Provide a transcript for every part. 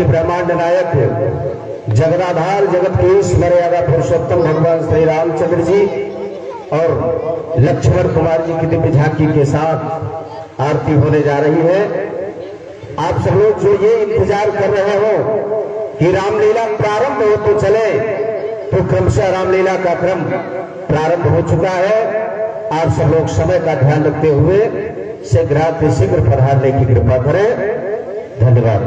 कि ब्रह्मांड नायक जगदाधार जगत के इस मर्यादा पुरुषोत्तम भगवान श्री रामचंद्र जी और लक्ष्मण कुमार जी की दिव्य झांकी के साथ आरती होने जा रही है। आप सब लोग जो ये इंतजार कर रहे हो कि रामलीला प्रारंभ हो तो चले, तो क्रमशः रामलीला का क्रम प्रारंभ हो चुका है। आप सब लोग समय का ध्यान रखते हुए शीघ्र पधारने की कृपा करें। धन्यवाद।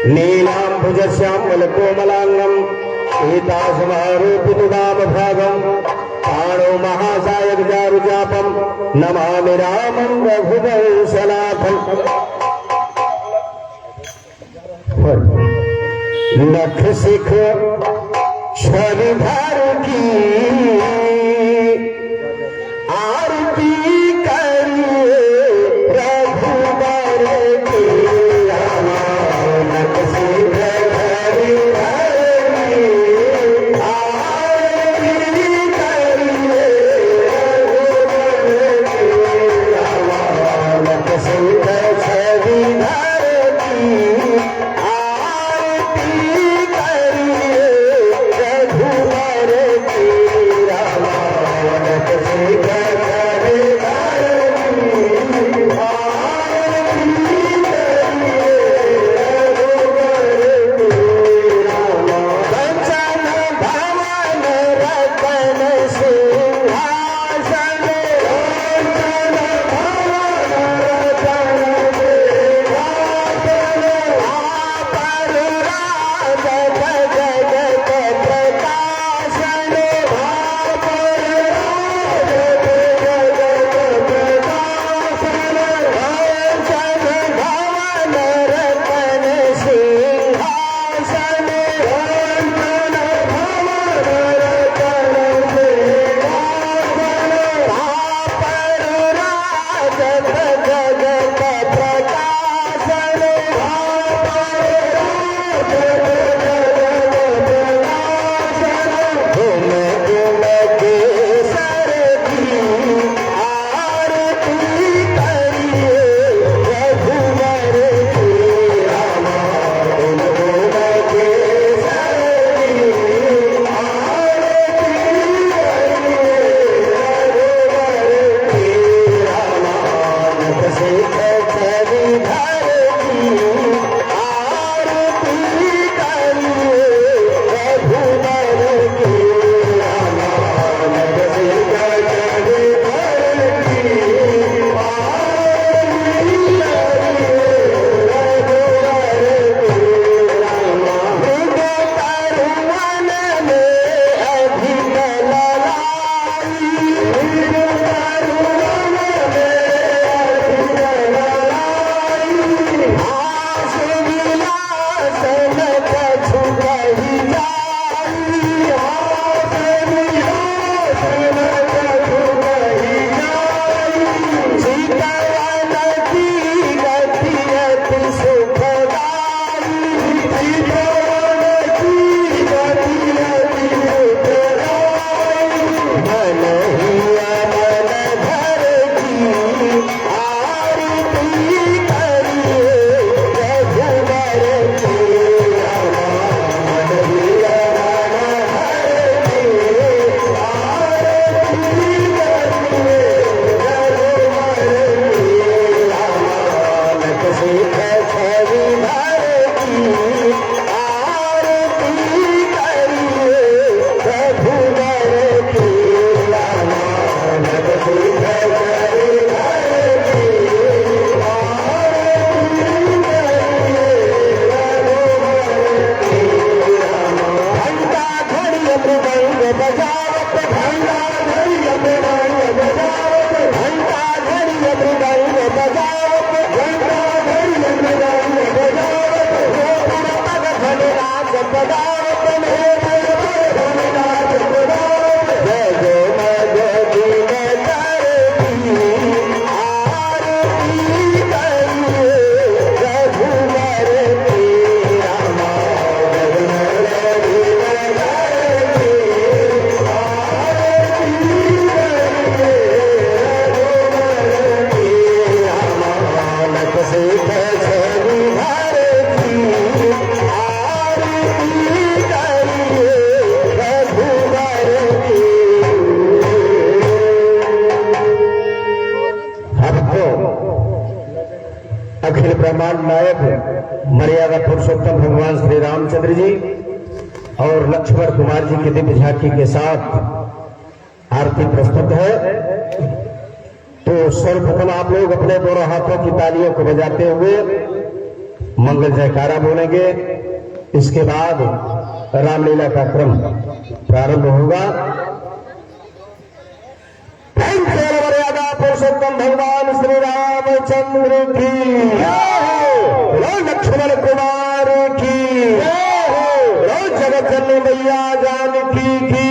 नीलांबुज श्यामल कोमलांगम एतासमारोपित वाम भागम प्राणो महासायक जारुजापम नमामि रामं रघुवंशनाथम। नख सिख शनिधर की आरती करिए रघुबर की। नख सिख शनिधर की आरती करिए रघुबर की। नख सिख शनिधर की आरती करिए रघुबर की। भक्तों, अखिल ब्रह्मांड नायक मर्यादा पुरुषोत्तम भगवान श्री रामचंद्र जी और लक्ष्मण कुमार जी की दिव्य झांकी के साथ आरती प्रस्तुत है। तो सर्वप्रथम आप लोग अपने दोनों हाथों की तालियों को बजाते हुए मंगल जयकारा बोलेंगे। इसके बाद रामलीला का क्रम प्रारंभ होगा। मर्यादा पुरुषोत्तम भगवान श्री रामचंद्र की लक्ष्मण कुमार की जगत जननी मैया जानकी की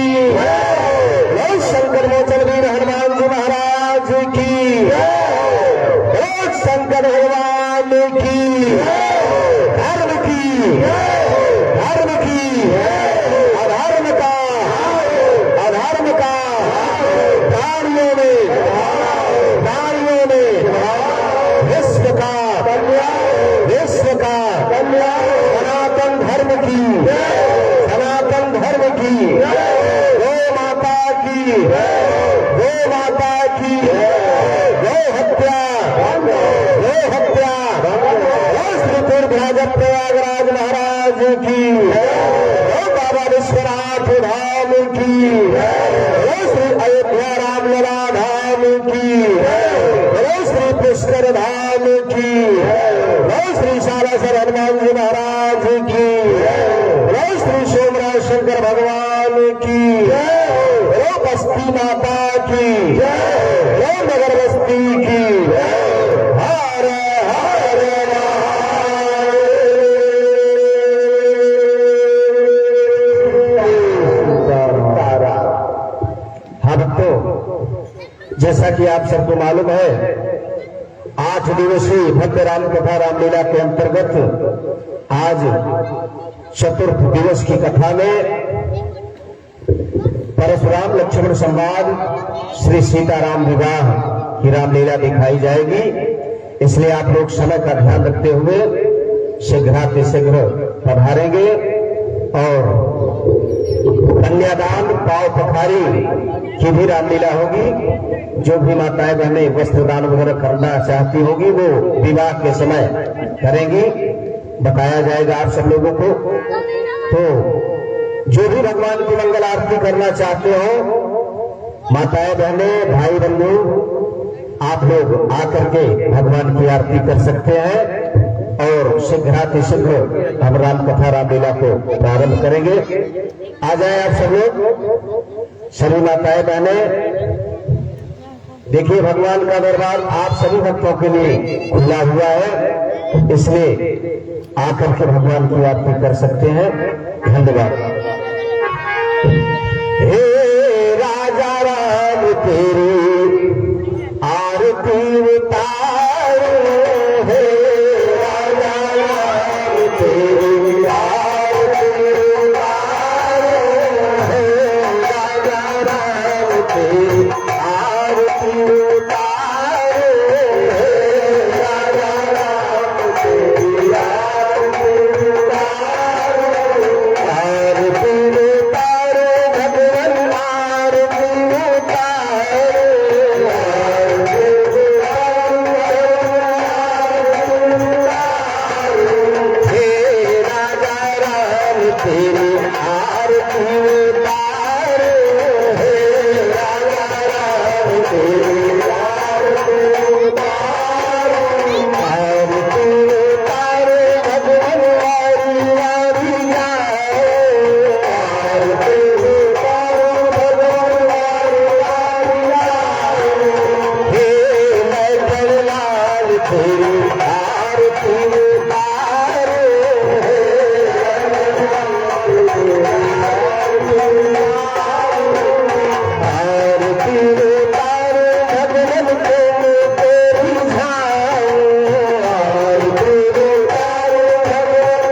शंकर मोचन वीर हनुमान जी महाराज की शंकर भगवान की धर्म की अधर्म का प्राणियों में विश्व का सनातन धर्म की गौ माता की गौ हत्या श्री पूर्व प्रयागराज महाराज की बाबा विश्वनाथ धाम की श्री अयोध्या रामलला धाम की श्री पुष्कर धाम की श्री सालासर हनुमान जी महाराज की श्री सोमनाथ शंकर भगवान की बस्ती माता की नगर बस्ती की हर हर जैसा कि आप सबको मालूम है, 8 दिवसीय भव्य राम कथा रामलीला के अंतर्गत आज चतुर्थ दिवस की कथा में परशुराम लक्ष्मण संवाद श्री सीताराम विवाह की रामलीला दिखाई जाएगी। इसलिए आप लोग समय का ध्यान रखते हुए शीघ्रातिशीघ्र पधारेंगे और कन्यादान पाव पखारी की भी रामलीला होगी। जो भी माताएं बहनें वस्त्र दान वगैरह करना चाहती होगी वो विवाह के समय करेंगी, बताया जाएगा आप सब लोगों को। तो जो भी भगवान की मंगल आरती करना चाहते हो, माताएं बहनें भाई बंधु, आप लोग आकर के भगवान की आरती कर सकते हैं और शीघ्रातिशीघ्र हम राम कथा रामलीला को प्रारंभ करेंगे। आ जाए आप सब लोग, सभी माताएं बहनें। देखिए, भगवान का दरबार आप सभी भक्तों के लिए खुला हुआ है, इसलिए आकर के भगवान की आरती कर सकते हैं। धन्यवाद। हे राजा राम तेरी आरती उतारो, हे राजा राम तेरी आरती उतारो, हे राजा राम तेरी आरती उतारो, हे राजा राम तेरी आरती उतारो, आरती उतारो भगवान आरती उतारो, हे राजा राम तेरी आरती उतारो, हे राजा राम तेरी आरती उतारो, आरती उतारो भगवान वारी वारी जाओ, आरती उतारो भगवान वारी वारी जाओ, हे मैथल लाल तेरी आरती उतारो, हे आरती उतारो भगवान को तेरी झाओ, आरती उतारो भगवान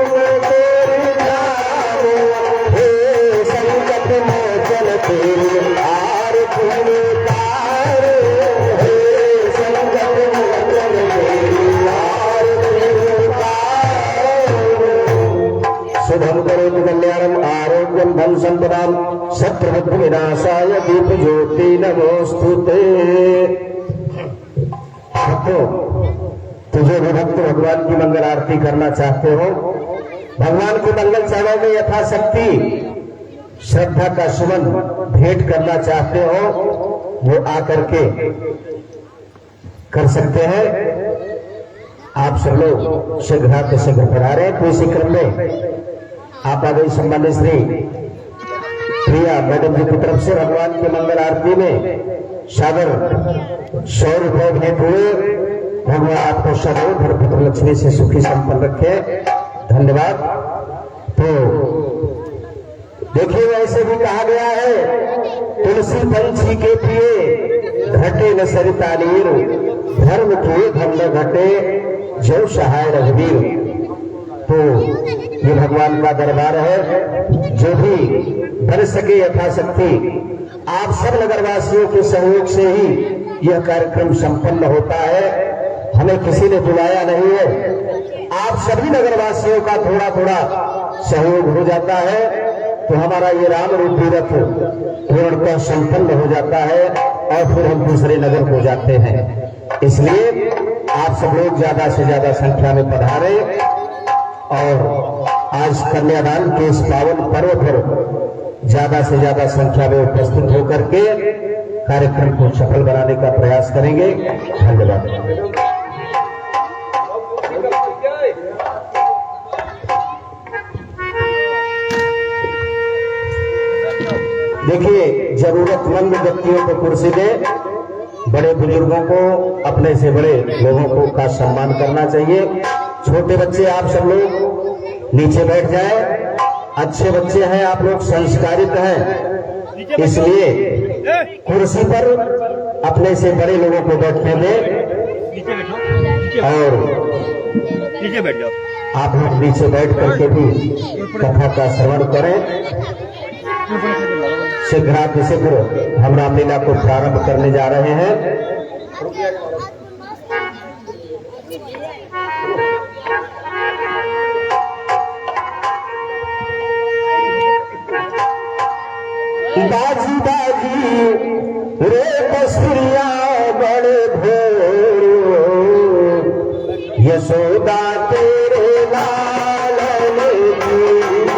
को तेरी झाओ, हे संकट मोचन तेरी आरती उतारो, हे संकट मोचन तेरी आरती उतारो। शुभम करोतु कल्याणम आरोग्यम धन संपदाम शत्रुबुद्धि विनाशाय दीप ज्योति नमोस्तुते। भक्तों, तो जो भी भक्त भगवान की मंगल आरती करना चाहते हो, भगवान के मंगल चरणों में यथाशक्ति श्रद्धा का सुमन भेंट करना चाहते हो, वो आकर के कर सकते हैं। आप सब लोग शीघ्र शीघ्र पधारे। तो इसी क्रम में आप आगे सम्मानित श्री प्रिया मैडम जी की तरफ से भगवान की मंगल आरती में सागर 100 रुपए भेंट हुए। भगवान आपको सदैव धन पुत्र लक्ष्मी से सुखी संपन्न रखे। धन्यवाद। तो देखिए, वैसे भी कहा गया है, तुलसी पंछी के पिए घटे न सरिता नीर, धर्म किए धन न घटे जो सहाय रघुवीर। तो ये भगवान का दरबार है। जो भी बन सके यथाशक्ति आप सब नगरवासियों के सहयोग से ही यह कार्यक्रम संपन्न होता है। हमें किसी ने बुलाया नहीं है, आप सभी नगरवासियों का थोड़ा थोड़ा सहयोग हो जाता है तो हमारा ये राम रूपी रथ पूर्णतः संपन्न हो जाता है और फिर हम दूसरे नगर को जाते हैं। इसलिए आप सब लोग ज्यादा से ज्यादा संख्या में पधारे और आज कन्यादान के इस पावन पर्व पर ज्यादा से ज्यादा संख्या में उपस्थित होकर के कार्यक्रम को सफल बनाने का प्रयास करेंगे। धन्यवाद। देखिए, जरूरतमंद व्यक्तियों को कुर्सी दे, बड़े बुजुर्गों को, अपने से बड़े लोगों को का सम्मान करना चाहिए। छोटे बच्चे आप सब लोग नीचे बैठ जाएं। अच्छे बच्चे हैं आप लोग, संस्कारित हैं, इसलिए कुर्सी पर अपने से बड़े लोगों को बैठने दें और नीचे बैठ जाओ। आप लोग नीचे बैठ करके भी कथा का श्रवण करें। शीघ्र हम रामलीला को प्रारंभ करने जा रहे हैं। बाजी बाजी रे बसुरिया बड़े भोर, यशोदा तेरे लालन की।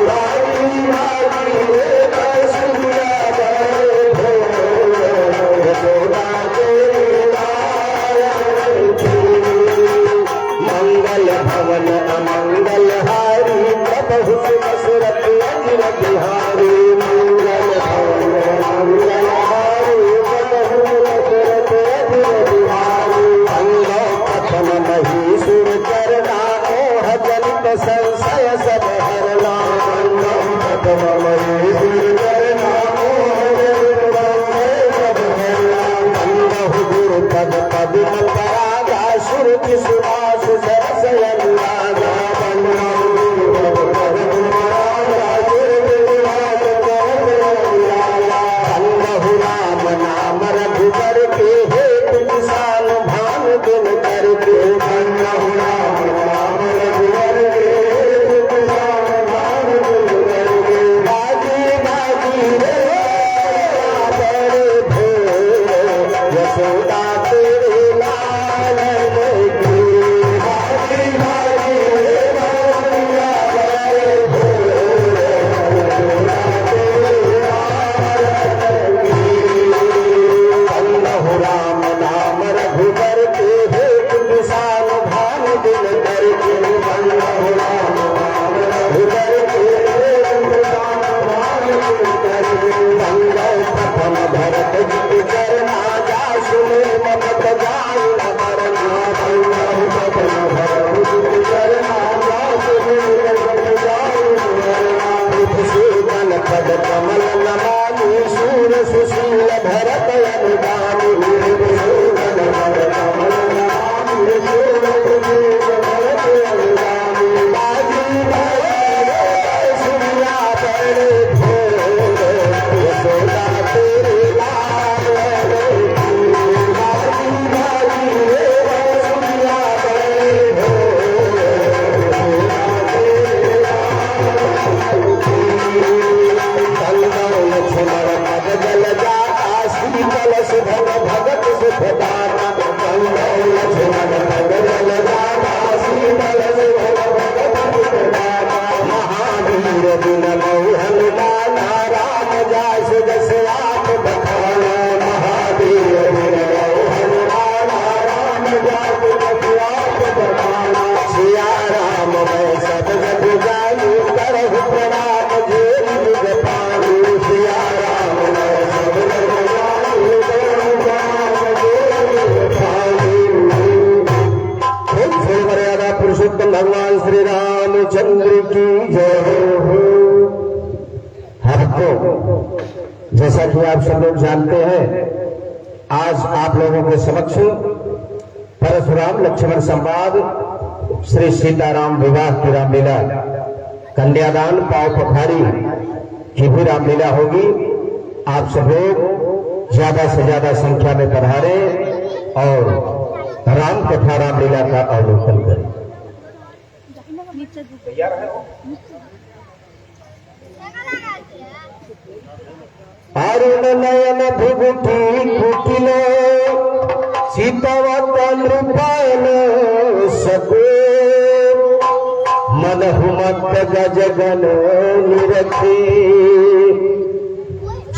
बाजी बाजी रे बसुरिया बड़े भोर, यशोदा तेरे लालन की। मंगल भवन अमंगल हारी, प्रभु दशरथ अजिर बिहारी। संशय सब हरना, गुरु पद पद परागा, सुरभि सुभाष सरसयन्नागा। राम नाम रघुबर के हेतु विशाल भान दिन करके। यशोदा तेरे लालन की। जाति रखियात बरमाना सिया राम मैं सब जग जानी करहु प्रणाम जेल जुग पानी सिया राम मैं सब जग जानी करहु प्रणाम जेल जुग पानी। खूब श्री मर्यादा पुरुषोत्तम भगवान श्री रामचंद्र की जय हो। हमको जैसा कि आप सब लोग जानते हैं, आज आप लोगों के समक्ष परशुराम लक्ष्मण संवाद श्री सीताराम विवाह की रामलीला, कन्यादान पाव पखारी की भी रामलीला होगी। आप सब लोग ज्यादा से ज्यादा संख्या में पधारे और राम कथा रामलीला का अवलोकन करें। अरुण नयन भुगुटी कुटिलो सीतावत नृपाल सको मनहु मत गजगन निरखी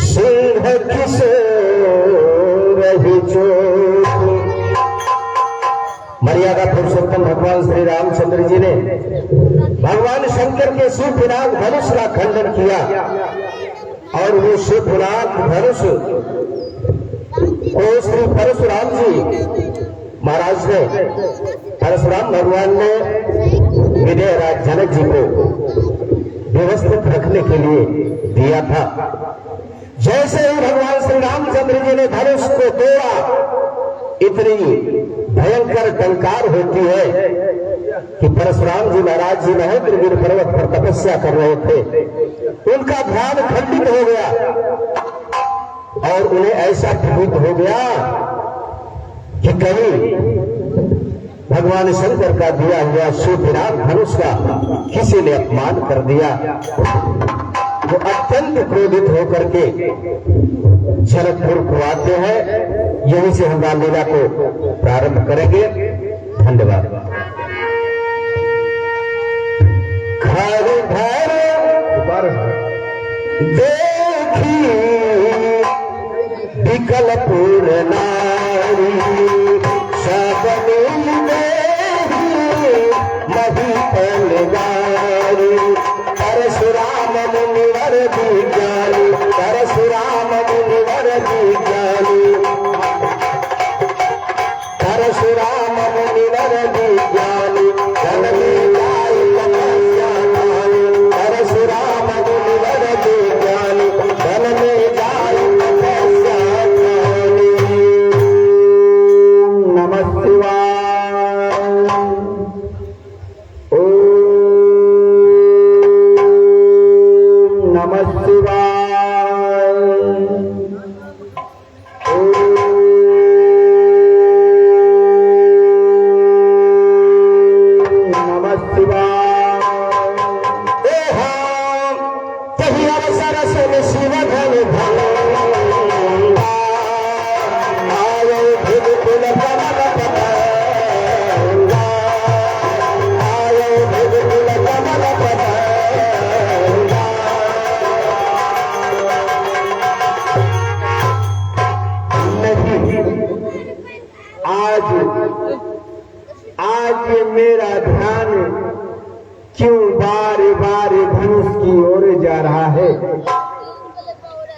सिंह किशोर रही चोट। मर्यादा पुरुषोत्तम भगवान श्री रामचंद्र जी ने भगवान शंकर के शिवनाग धनुष का खंडन किया और वो शिवनाग धनुष को श्री परशुराम जी महाराज ने, परशुराम भगवान ने विजयराज जनक जी को व्यवस्थित रखने के लिए दिया था। जैसे ही भगवान श्री रामचंद्र जी ने धनुष को तोड़ा, इतनी भयंकर टंकार होती है कि परशुराम जी महाराज जी महेंद्रगिरि पर्वत पर तपस्या कर रहे थे, उनका ध्यान खंडित हो गया और उन्हें ऐसा प्रतीत हो गया कि कहीं भगवान शंकर का दिया हुआ शिवनाग धनुष का किसी ने अपमान कर दिया। वो अत्यंत क्रोधित होकर के जनकपुर को आते हैं। यहीं से हम रामलीला को प्रारंभ करेंगे। धन्यवाद। घर घर देखी विकलपुर नारी सबनील महीपल गारी परशुराम मुनिवर विज्ञानी परशुराम मुनिवर विज्ञानी परशुराम मुनिवर विज्ञानी जननी जाय तपस्या मानी परशुराम मुनिवर विज्ञानी जननी जाय तपस्या मानी। नमः शिवाय। ओम नमः शिवाय। आज ये मेरा ध्यान क्यों बार बार धनुष की ओर जा रहा है?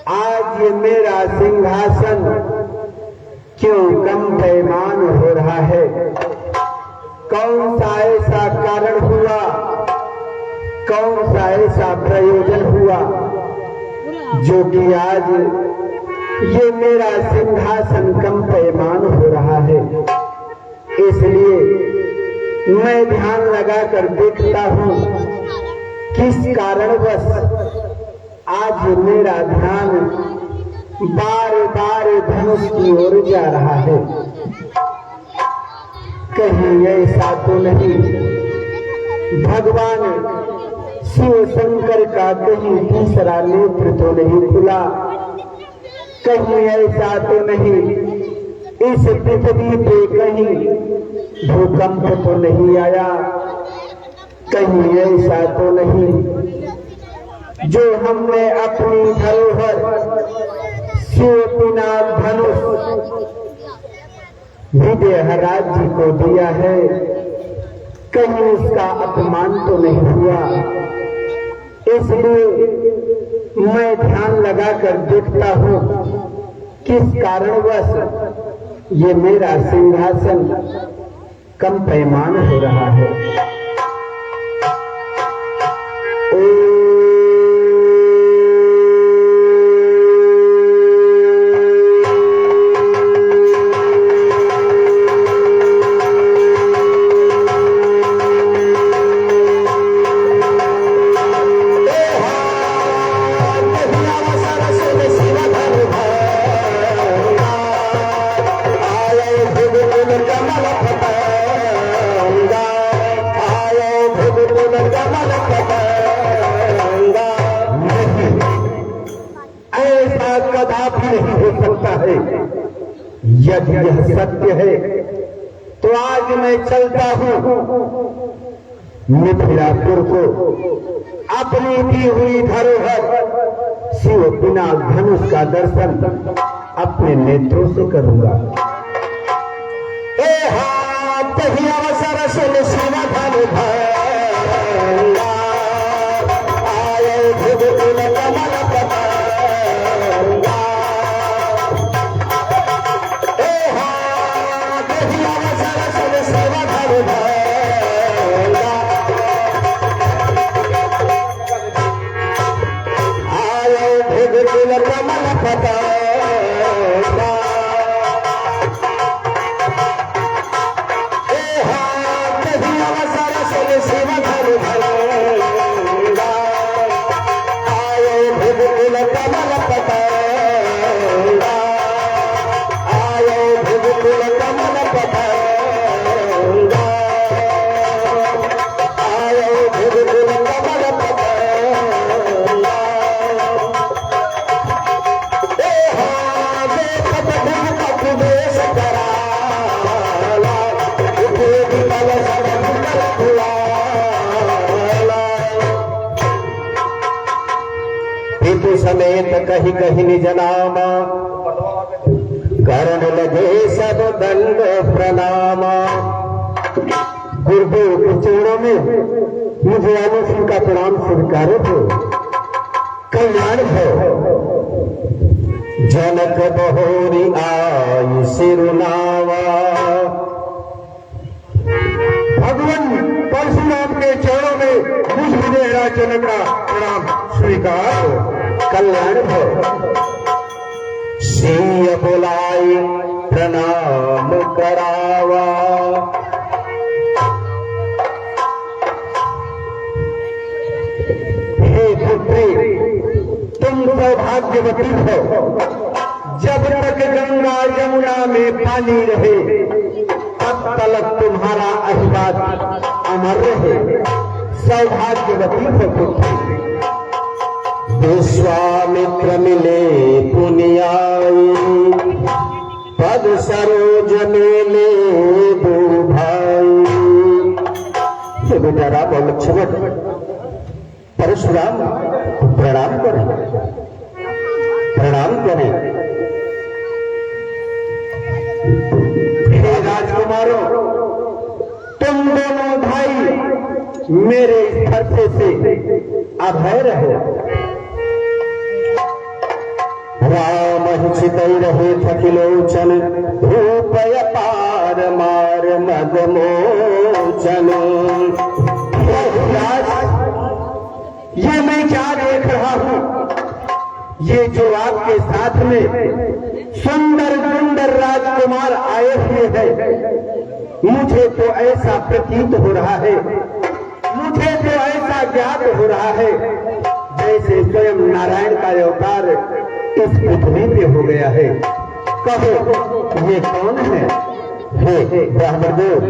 आज ये मेरा सिंहासन क्यों कम पैमान हो रहा है? कौन सा ऐसा कारण हुआ, कौन सा ऐसा प्रयोजन हुआ जो कि आज ये मेरा सिंहासन कम पैमान हो रहा है? इसलिए मैं ध्यान लगाकर देखता हूँ किस कारणवश आज मेरा ध्यान बार बार धनुष की ओर जा रहा है। कहीं ऐसा तो नहीं भगवान शिव शंकर का कहीं तीसरा नेत्र तो नहीं खुला? कहीं ऐसा तो नहीं इस पृथ्वी पे कहीं भूकंप तो नहीं आया? कहीं ऐसा तो नहीं जो हमने अपनी धरोहर शिवनाग धनुष विदेहराज जी को दिया है, कहीं उसका अपमान तो नहीं हुआ। इसलिए मैं ध्यान लगाकर देखता हूं किस कारणवश ये मेरा सिंहासन कम पैमान हो रहा है। कदापि नहीं हो सकता है। यदि यह सत्य है तो आज मैं चलता हूं मिथिलापुर को अपनी दी हुई धरोहर शिव बिना धनुष का दर्शन अपने नेत्रों से करूंगा। अवसर सुन शिव धनु भंगा आयो भुगुल कमल पतंगा। अवसर सुन शिव धनु भंगा आयो भुगुल कमल पतंगा। समेत कहीं कहीं निज नामा करण लगे सब दंड प्रणामा। गुरुदेव के चरणों में मुझे अनुसूर का प्रणाम स्वीकार हो। कल्याण हो जनक बहोरी आई सिरुनावा। भगवान परशुराम के चरणों में मुझ विदेहराज जनक का प्रणाम स्वीकार हो। कल्याण हो सिंह बुलाई प्रणाम करावा। हे पुत्री तुम सौभाग्यवती हो। जब तक गंगा यमुना में पानी रहे तब तक तुम्हारा आशीर्वाद अमर रहे। सौभाग्यवती हो पुत्री। विश्वामित्र मिले पुनियाई पद सरोज मिले दो भाई। बेटा राम और लक्ष्मण परशुराम प्रणाम करें, प्रणाम करें। हे राजकुमारों तुम दोनों भाई मेरे इस धरती से अभय रहो। राम चितई रहे थकिलोचन रूप अपार मार मदमोचन। ये मैं क्या देख रहा हूं? ये जो आपके साथ में सुंदर सुंदर राजकुमार आए हुए हैं, मुझे तो ऐसा प्रतीत हो रहा है, मुझे तो ऐसा ज्ञात हो रहा है जैसे स्वयं नारायण का अवतार इस पृथ्वी पे हो गया है। कहो ये कौन है? हे ब्राह्मणदेव,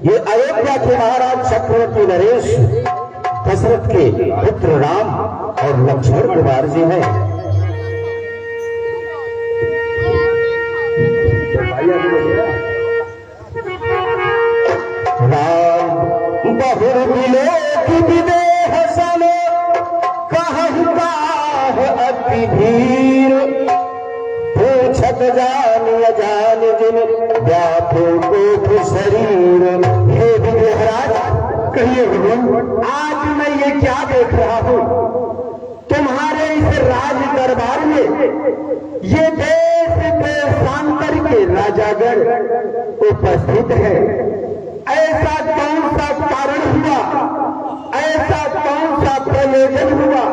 ये अयोध्या के महाराज चक्रवर्ती नरेश दशरथ के पुत्र राम और लक्ष्मण कुमार जी हैं। राम बहुर विलोक विदेह सन कहु काह अति भीर। पूछत जान अजान जिन व्यापो शरीर। हे विग्रहराज, कहिए भगवान, आज मैं ये क्या देख रहा हूँ? तुम्हारे इस राज दरबार में ये देश देशांतर के राजागण उपस्थित है। ऐसा कौन सा कारण हुआ, ऐसा कौन सा प्रयोजन हुआ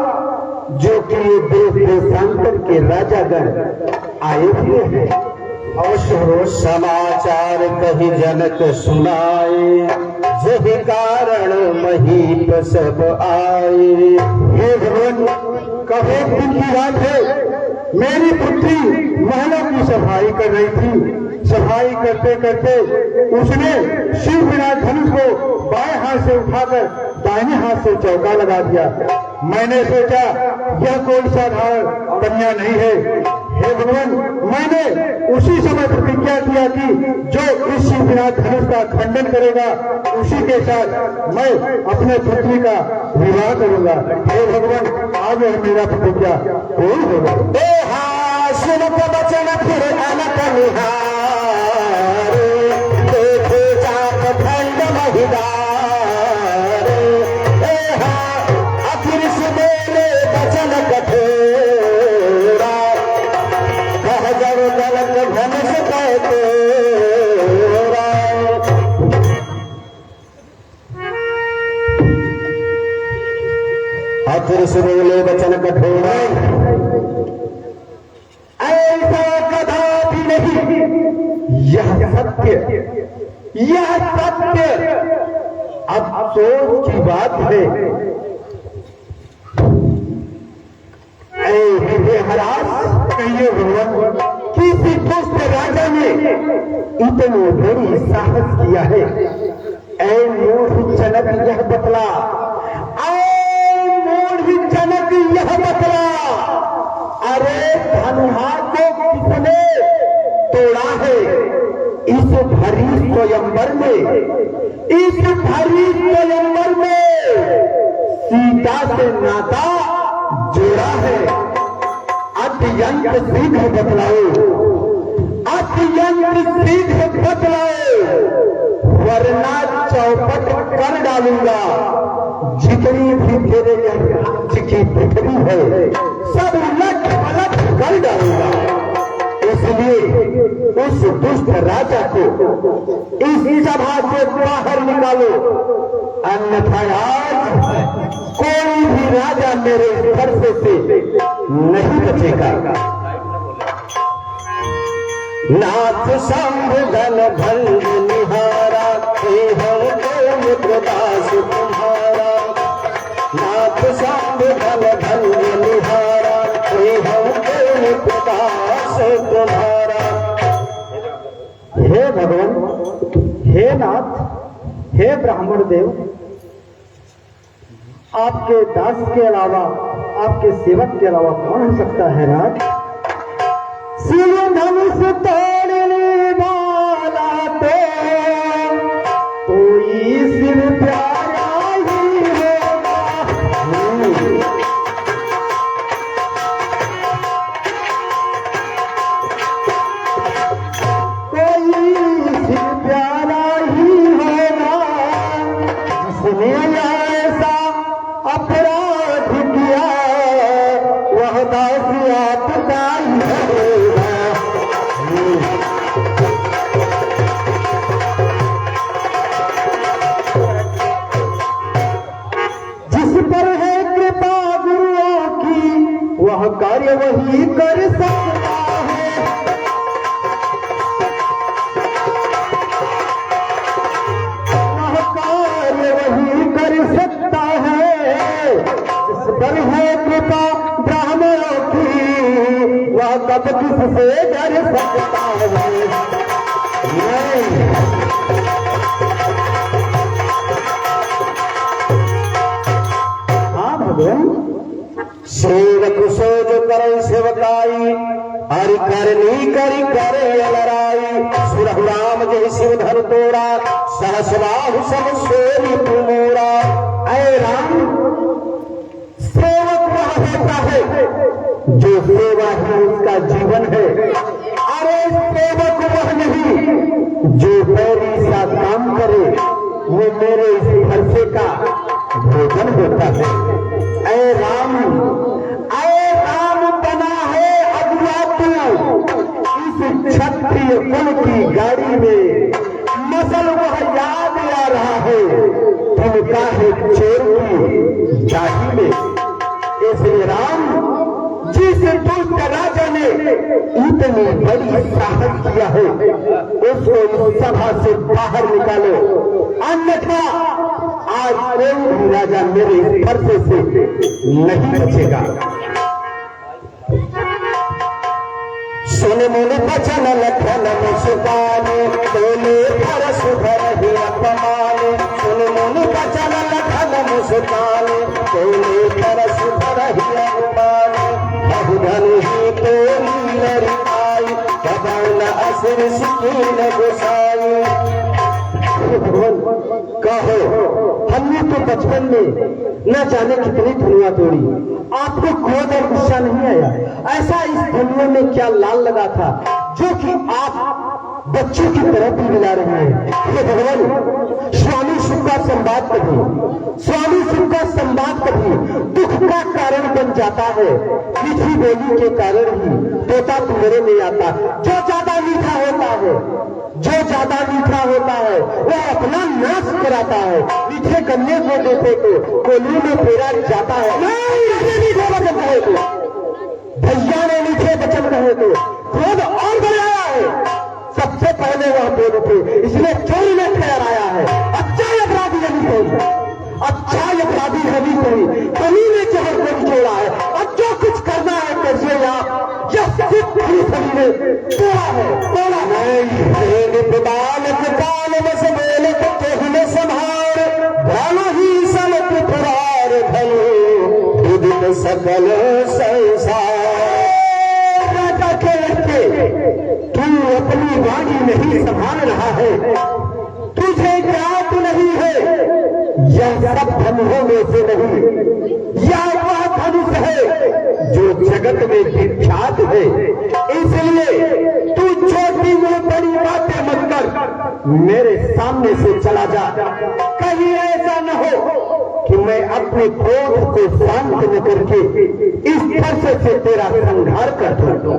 जो कि ये देश देशांतर के राजागण आए हुए हैं? अवश्य समाचार कही जनक सुनाए, जही कारण महीप सब आए। हे भगवान, कभी दिन की बात है, मेरी पुत्री महलों की सफाई कर रही थी। सफाई करते करते उसने शिव बिना धनुष को बाएं हाथ से उठाकर दाहिने हाथ से चौका लगा दिया। मैंने सोचा यह कोई साधारण कन्या नहीं है। हे भगवान, मैंने उसी समय प्रतिज्ञा किया कि जो इस शिव बिना धनुष का खंडन करेगा उसी के साथ मैं अपने पुत्री का विवाह करूंगा। हे भगवान, आज मेरा प्रतिज्ञा पूर्ण होगा। वचन फिर अनक निहार, देखे जात खंड महिदार। अखिर सुबेरे वचन कठोरा, कह जब गलत धनुष तोरा। अखिर सुबेरे वचन कठोरा, यह सत्य, यह सत्य अफसोस की बात है। कहिए भगवान, किसी दुष्ट राजा ने इतनी बड़ी साहस किया है? ऐ मूढ़ जनक यह बतला, ऐ मूढ़ जनक यह बतला, अरे धनुहा को किसने तोड़ा है? इस भरी स्वयंवर में, इस भरी स्वयंवर में सीता से नाता जोड़ा है। अत्यंत शीघ्र बतलाओ, अत्यंत शीघ्र बतलाओ, वरना चौपट कर डालूंगा। जितनी भी तेरे राज्य की पृथ्वी है सब लट पलट कर डालूंगा। इसलिए उस दुष्ट राजा को इस सभा से बाहर निकालो, अन्यथा आज कोई भी राजा मेरे स्पर्श से नहीं बचेगा। नाथ संभुधन भंग निहारा, मित्रदास तुम्हारा। नाथ संभुधन भंग निहारा, मित्रदास तुम्हारा। हे भगवान, हे नाथ, हे ब्राह्मण देव, आपके दास के अलावा, आपके सेवक के अलावा कौन हो सकता है राज? शिव धनुष तोड़ने वाला तो कोई शिव प्यारा ही होगा। कोई शिव प्यारा ही होगा, जिसने ऐसा अपराध किया वह दास आपका ही होगा। जिस पर है कृपा गुरुओं की वह कार्य वही कर सकता है। वह कार्य वही कर सकता है। जिस पर है कृपा ब्राह्मणों की वह कब किससे डर सकता है? नहीं। हाँ भगवान, सेवक सोज कर सेवकाई, हरि करनी करी करे अलराई। सुरहु राम जय शिव धर तोड़ा, सहस बाहु सब सोई तुमोरा। ऐ राम, सेवक वह होता है जो सेवा ही उसका जीवन है। अरे सेवक वह नहीं जो पैरी सा काम करे वो मेरे इस फरसे का भोजन होता है। ऐ राम बना है अगुआ तू इस क्षत्रिय कुल की गाड़ी में, मसल वह याद आ रहा है तुमका है चोर की जाति में। इसलिए राम जिस दुष्ट राजा ने इतनी बड़ी साहस किया है उसको इस सभा से बाहर निकालो, अन्यथा आज कोई भी राजा मेरे इस फरसे से नहीं बचेगा। सुन मुनि बचन लखन मुस्कान बोले परस भरहि अपमान। सुन मुनि बचन लखन मुस्कान बोले परस भरहि अपमान। बहुधन ही तो नीलर आई पवन असुर सिकीन गोसाई। कहो हमने तो बचपन में न जाने कितनी धुनिया तोड़ी, आपको क्रोध और गुस्सा नहीं आया? ऐसा इस दुनिया में क्या लाल लगा था जो कि आप बच्चों की तरह भी मिला रहे हैं? हे भगवान, स्वामी सुख का संवाद कभी दुख का कारण बन जाता है। मीठी बोली के कारण ही तोता तुम्हारे में आता। जो ज्यादा मीठा होता है वो अपना नाश कराता है। मीठे गन्ने को देखो तो कोली में फेरा जाता है। मीठे वचन कहे तो भैया ने मीठे वचन कहे तो क्रोध और बढ़ाया है। सबसे पहले वह बोल थे, इसलिए चोरी में ठहराया है। अच्छा अपराधी नहीं कोई कमी में जहर को निचोड़ा है। अब जो कुछ करना है करिए आप, यह सिर्फ ने तोड़ा है, तोड़ा नहीं सकल संसार। राजा के लड़के तू अपनी वाणी नहीं संभाल रहा है, तुझे ज्ञात नहीं है यह सब धनुषों में से नहीं, यह वह धनुष है जो जगत में विख्यात है। इसलिए तू छोटी में बड़ी बातें मत कर, मेरे सामने से चला जा। कहीं ऐसा न हो कि मैं अपने क्रोध को शांत न करके इस फरसे से तेरा संहार कर दूं।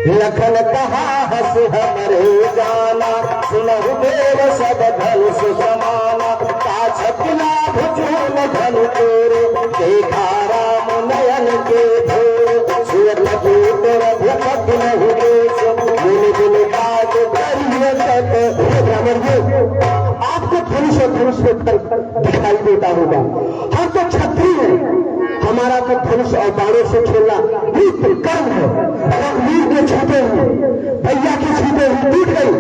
लखन कहा हस हमरे जाना, सुनहु देव सब धनुष समाना। काछपिला भुजून धनु तोरे, देखा राम नयन के भोर। सुरत दूत रघुपति नहीं देश, मुनि गुण काज करिए तक। आपको धनुष और धनुष दिखाई देता होगा। हम तो क्षत्रिय हैं, हमारा तो धनुष और बाणों से खेलना नित्य कर्म है। वीर ने छूटे हुए भैया की छूटे हुई टूट गई,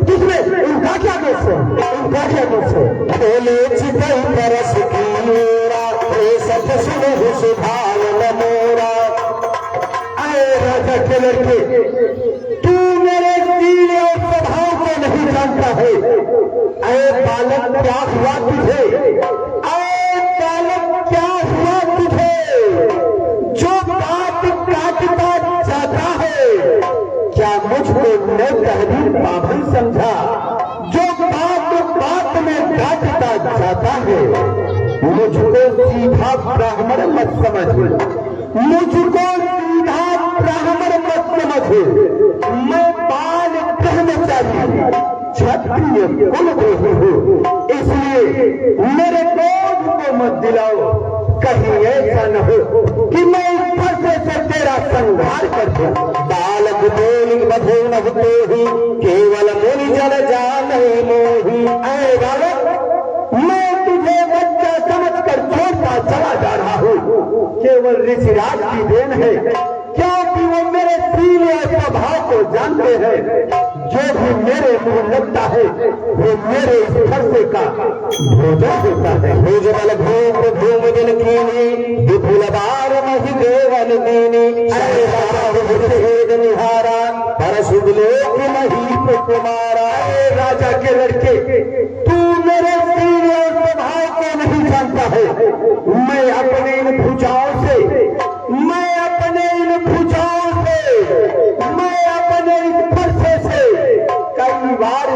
तुझमें उनका क्या दोष है? उनका क्या दोष है? बोले चितई परस की मेरा, सत सुन सुधार न मोरा। आए राजा के लड़के, तू मेरे शील और स्वभाव को नहीं जानता है। अरे बालक क्या हुआ तुझे? अरे बालक क्या हुआ तुझे? जो बात काटता जाता है, क्या मुझको न तहरीर पावन समझा? जो बात में काटता जाता है, मुझको सीधा ब्राह्मण मत समझ, मुझको सीधा ब्राह्मण मत समझ। मैं बाल ब्रह्मचारी क्षत्रिय कुलद्रोही हूँ, इसलिए मेरे क्रोध को मत दिलाओ। कहीं ऐसा न हो कि मैं इस फरसे से तेरा संहार कर दूं। बालक बोल बधो न ही, केवल मुनि जन जान मोही। ऐ बालक, मैं तुझे बच्चा समझकर छोड़ता चला जा रहा हूँ, केवल ऋषिराज की देन है, क्योंकि वो मेरे शील और स्वभाव को जानते हैं। जो भी मेरे मुंह लगता है वो मेरे इस फरसे का भोजन होता है। भोजबल भूम भूम दिन कीनी, विपुल बार मही देवन दीनी। निहारा परशुद लोक मही कुमारा। राजा के लड़के, तू मेरे शील और स्वभाव को नहीं जानता है। मैं अपने इन भुजाओं से, मैं अपने इस फरसे से कई बार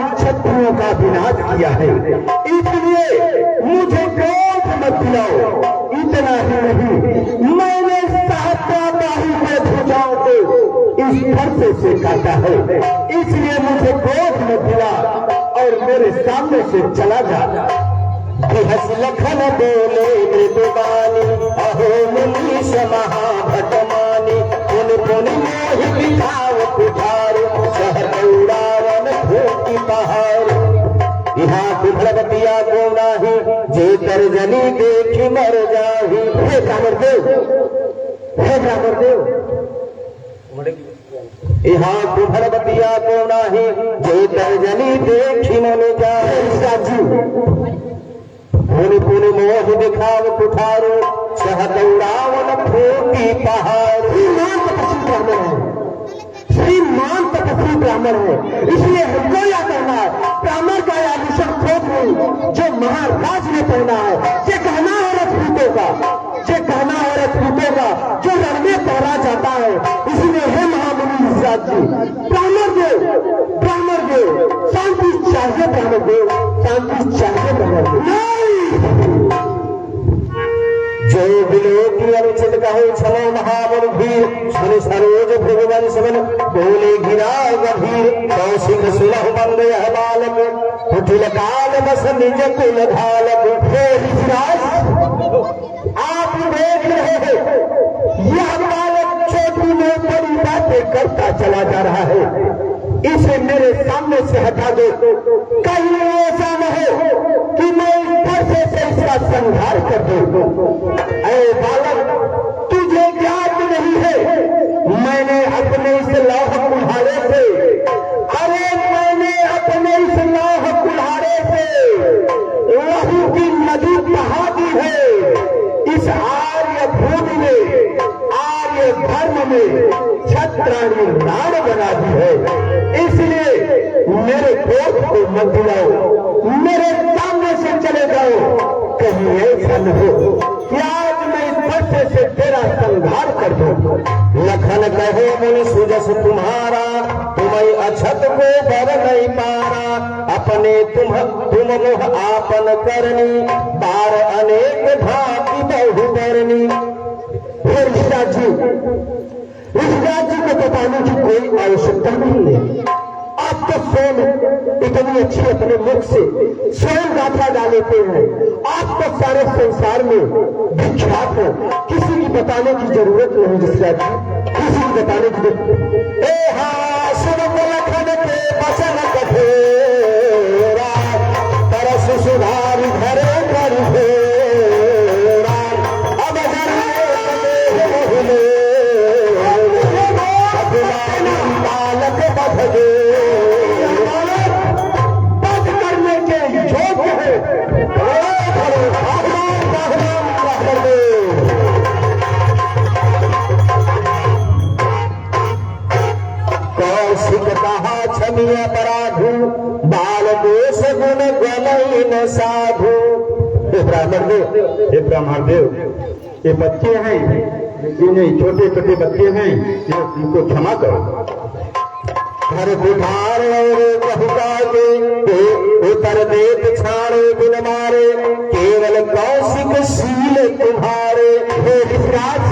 विनाश किया है। इसलिए मुझे क्रोध मत दिलाओ। इतना ही नहीं, मैंने सहस्त्र बाहु में भुजाओं को इस फरसे से काटा है। इसलिए मुझे क्रोध मत दिला और मेरे सामने से चला जा। बेहस लखन बोले मृदुबानी, अहो मुनीश महाभटमानी, पुन पुन मोहि बिठाव कुठार, शहर उड़ावन फूटी पहाड़। यहाँ कुभरवतिया को नाही, जे तर्जनी देखी मर जाही। हे कामर देव, हे कामर देव, यहाँ कुभरवतिया को नाही, जे तर्जनी देखी मर जाही। पुनि पुनि मोह दिखाव कुठारो, शहद उड़ावन फूकी पहाड़। श्रीमान तपस्वी ब्राह्मण है, इसलिए हमको क्या करना है? ब्राह्मण का आभूषण खोज नहीं जो महाराज ने पहना है, ये कहना है रजपूतों का, ये कहना है रजपूतों का जो रण में पहरा जाता है। इसलिए हे महामुनि विश्राज जी, ब्राह्मण देव शांति चाहिए, ब्राह्मण देव शांति चाहिए, ब्राह्मण देव। जो विलोकी अनुचित कहो छलो महाबल भीर, सुन सरोज भगवान समन बोले गिरा गभीर। कौशिक सुलह बंद यह बालक, कुटिल काल बस निज कुल धालक। हे विश्वास, आप देख रहे हैं यह बालक छोटी में बड़ी बातें करता चला जा रहा है। इसे मेरे सामने से हटा दो। कहीं ऐसा न हो कि मैं इस फरसे से इसका संहार कर दूं। अरे बालक, तुझे याद नहीं है मैंने अपने इस लौह कुल्हाड़े से, मैंने अपने इस लौह कुल्हाड़े से लहू की नदी बहा दी है। इस आर्य भूमि में, आर्य धर्म में छत्राणी राण बना दी है। इसलिए मेरे क्रोध को मत दिलाओ, मेरे सामने से चले जाओ। कहीं ऐसा न हो कि आज मैं इस फरसे से तेरा संहार कर दूं। लखन कहो मुनि सुजस तुम्हारा, तुम्हें अछत को बर नहीं पारा। अपने तुम मोह आपन करनी, बार अनेक भांति बहु बरनी। फिर ऋषिराज जी को बताने की कोई आवश्यकता नहीं है। आप तो स्वयं इतनी अच्छी अपने मुख से स्वयं गाथा डालते हैं। आप तो सारे संसार में विख्यात हैं, किसी की बताने की जरूरत नहीं। ऋषिराज जी, किसी की बताने की जरूरत। ए हाँ सुन लखन के वचन कठोरा, तरस सुधार घरे कर फेरा। अब बालक बध दे, बध करने के योग्य है। कौशिक कहा छमिय अपराधु, बाल दोष गुण गलई न साधु। हे ब्राह्मण देव, ये बच्चे हैं, ये नहीं छोटे छोटे बच्चे हैं, इनको क्षमा करो। घर बुधार और बहुका के उतर देत छाड़े बिन मारे, केवल कौशिक शील तुम्हारे। हे विश्वास,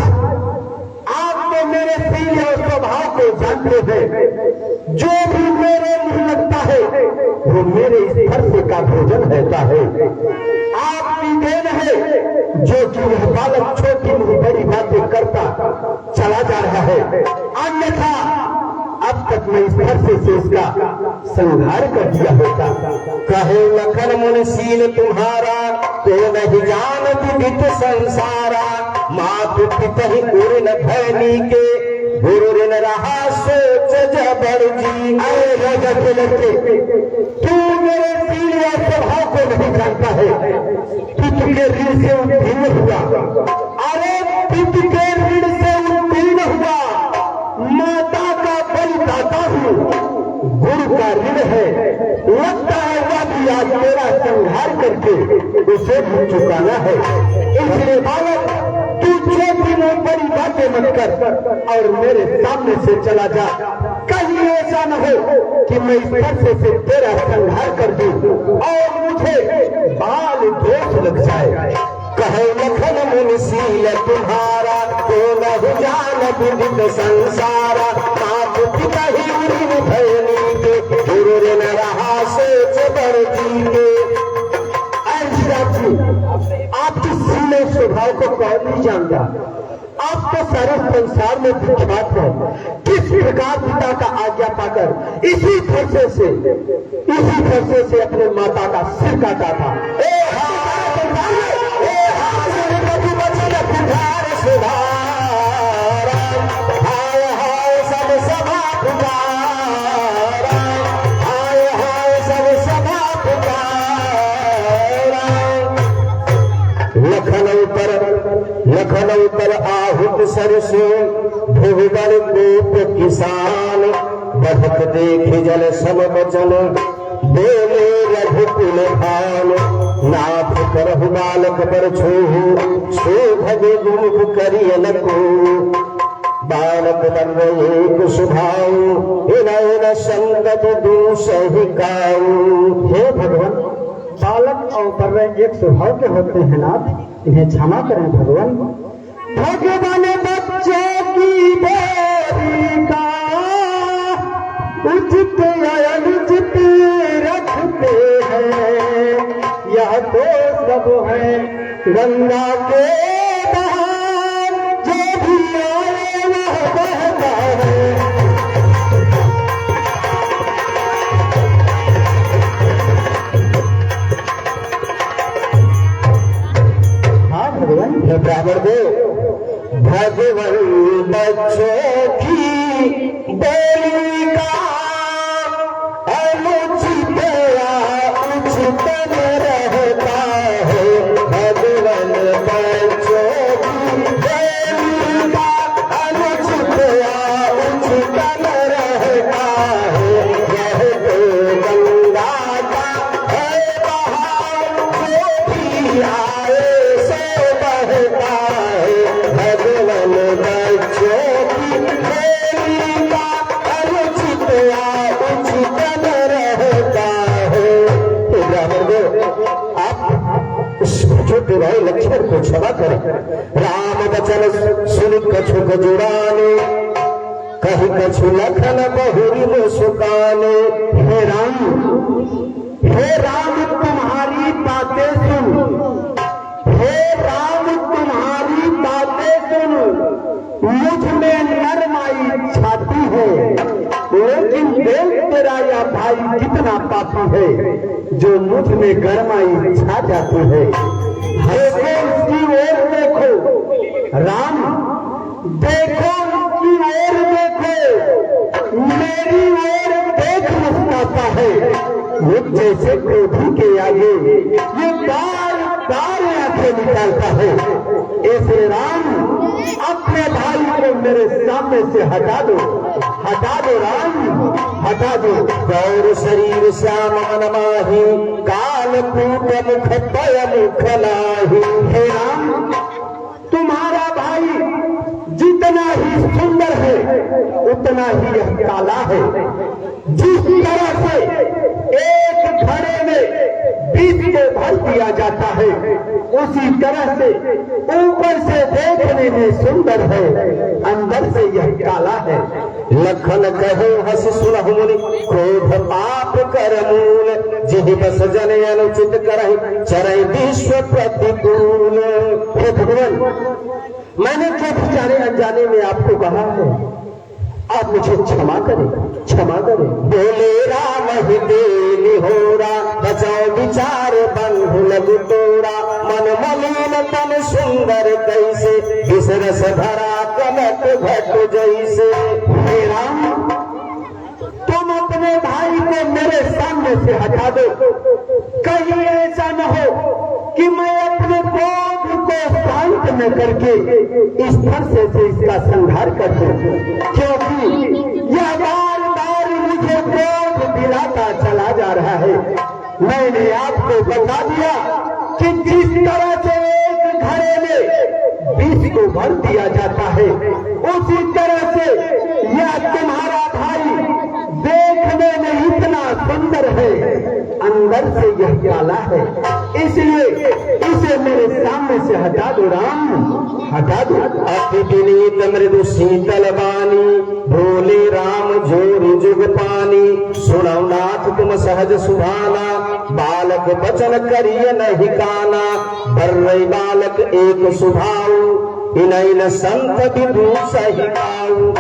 आप तो मेरे शील और स्वभाव को जानते हैं। जो भी मेरे मुंह लगता है वो मेरे इस फरसे का भोजन रहता है। आपकी देन है जो कि यह बालक छोटी बड़ी बातें करता चला जा रहा है। अन्यथा अब तक मैं इस फरसे से इसका संहार कर दिया होता। कहे लखन मुनि शील तुम्हारा, तो नहीं जान विदित संसारा। मातु पितहि उऋण भैनी के, गुरु ऋण रहा सोच जबर जी। अरे रजत लड़के, तू मेरे शील या स्वभाव को नहीं जानता है। पितृ के ऋण से उत्तीर्ण हुआ, अरे पितृ के ऋण से उत्तीर्ण हुआ। माता का बलिदाता हूँ, गुरु का ऋण है। लगता है वह भी आज तेरा संहार करके उसे भी चुकाना है। इसलिए बालक, तू छोटी में बड़ी बातें मत कर और मेरे सामने से चला जा। कहीं ऐसा न हो कि मैं इस फरसे से तेरा संहार कर दूं और मुझे बाल दोष लग जाए। कहे लखन मुनशील तुम्हारा को न जान विदित संसारा, मात पिता ही उन्हीं भयनी के गुरु न रहा सोच बर जी के। आपके सीले स्वभाव को कौन नहीं जानता? आप तो सारे संसार में विख्यात है। किस प्रकार पिता का आज्ञा पाकर इसी फरसे से अपने माता का सिर काटा था। हाय हाय सब सभा पुकारा, हाय हाय सब सभा पुकारा। लखनऊ पर आहुत सरसों भुगबल गोप किसान, बढ़त देख जल सब बचन बोले रघुकुल भान। नाथ करहु बालक पर छो भगे गुमुख करियन को, बालक बन एक स्वभाव इनैन संगत दूसहि काऊ। हे भगवान, बालक और बर्रे एक स्वभाव के होते हैं नाथ, इन्हें क्षमा करें भगवान। भगवान बच्चों की बोली का उचित अनुचित रखते हैं, यह तो सब है गंगा के बहार, जो भी आए वह बहता है। हाँ भगवान, हे ब्राह्मण देव, भगवान बच्चों की बोली का अनुचित उचित रहता है। भगवान बच्चों की बोली का अनुचित उचित रहता है, यह तो गंगा का है बहाव, जो भी आए सो बहता है। भगवान बच्चों की बोली का अनुचित उचित रहता है। ब्राह्मण देव, आप उस छोटे भाई लक्ष्मण को क्षमा करें। राम वचन सुन कछु जुड़ाने, कही कछु लखन बहुरी में सुकाने। हे राम तुम्हारी बातें सुन, हे राम तुम्हारी बातें सुन, मुझ में नरमाई छाती है, लेकिन देख तेरा या भाई कितना पापी है, जो मुझ में गरमाई छा जाती है। देखो उसकी ओर देखो राम, देखो उसकी ओर देखो, मेरी ओर देख मुस्कुराता है। मुझ जैसे क्रोधी के आगे ये बार बार आंखें निकालता है। ऐसे राम, अपने भाई को मेरे सामने से हटा दो राम, हटा दो। गौर शरीर श्याम मन माही, काल कूट मुख पय मुख लाही। हे राम, तुम्हारा भाई जितना ही सुंदर है उतना ही यह काला है। जिस तरह से एक घड़े में बीज को भर दिया जाता है, उसी तरह से ऊपर से देखने में सुंदर है, अंदर से यह काला है। लखन कहो हस सुनहु मुनि, क्रोध पाप कर मूल, जिहि बस जन अनुचित करहि, चरहि विश्व प्रतिकूल। हे भगवान, मैंने जो भी जाने अनजाने में आपको कहा है, आप मुझे क्षमा करें, क्षमा करें। बोले राम ही देनी होरा, बचाओ विचार बंधु लघु तोरा, मन मलिन तन सुंदर कैसे, इस रस भरा कमत घट जैसे। हे राम, तुम अपने भाई को मेरे सामने से हटा दो, कहीं ऐसा न हो कि मैं अपने क्रोध को शांत न करके इस फरसे से इसका संहार कर दूं, क्योंकि यह बार बार मुझे क्रोध दिलाता चला जा रहा है। मैंने आपको बता दिया कि जिस तरह से एक घड़े में बीज को भर दिया जाता है, उसी तरह से यह तुम्हारा भाई दिखने में इतना सुंदर है, अंदर से यह काला है, इसलिए इसे मेरे सामने से हटा दो राम, हटा दो। अति विनीत मृदु शीतल बानी, बोले राम जोरी जुग पानी। सुनो नाथ तुम सहज सुभाना, बालक बचन करिय नहीं काना। बर्रई बालक एक सुभाऊ, इनैन संत विदु सही पाऊ।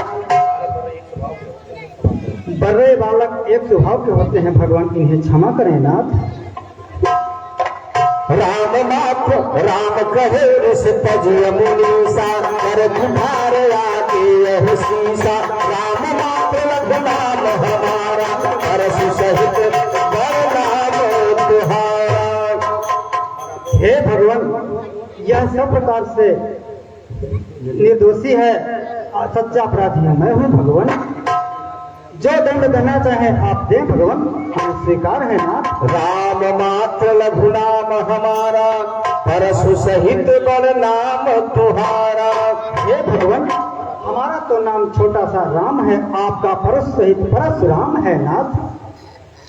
बर्रे बालक एक स्वभाव के होते हैं भगवान, इन्हें क्षमा करें नाथ। राम मात्र राम कहे इस तजिय मुनीसा, कर कुठार आगे यह सीसा। राम मात्र लघुनाम हमारा, परसु सहित बरनाम तुहारा। हे भगवान, यह सब प्रकार से निर्दोषी है, सच्चा अपराधी है मैं हूँ भगवान। जो दंड देना चाहे आप दें भगवान, हम स्वीकार है नाथ। राम मात्र लघु नाम हमारा, परसु सहित बड़ नाम तुम्हारा। हे भगवान, हमारा तो नाम छोटा सा राम है, आपका परस सहित परशुराम है नाथ।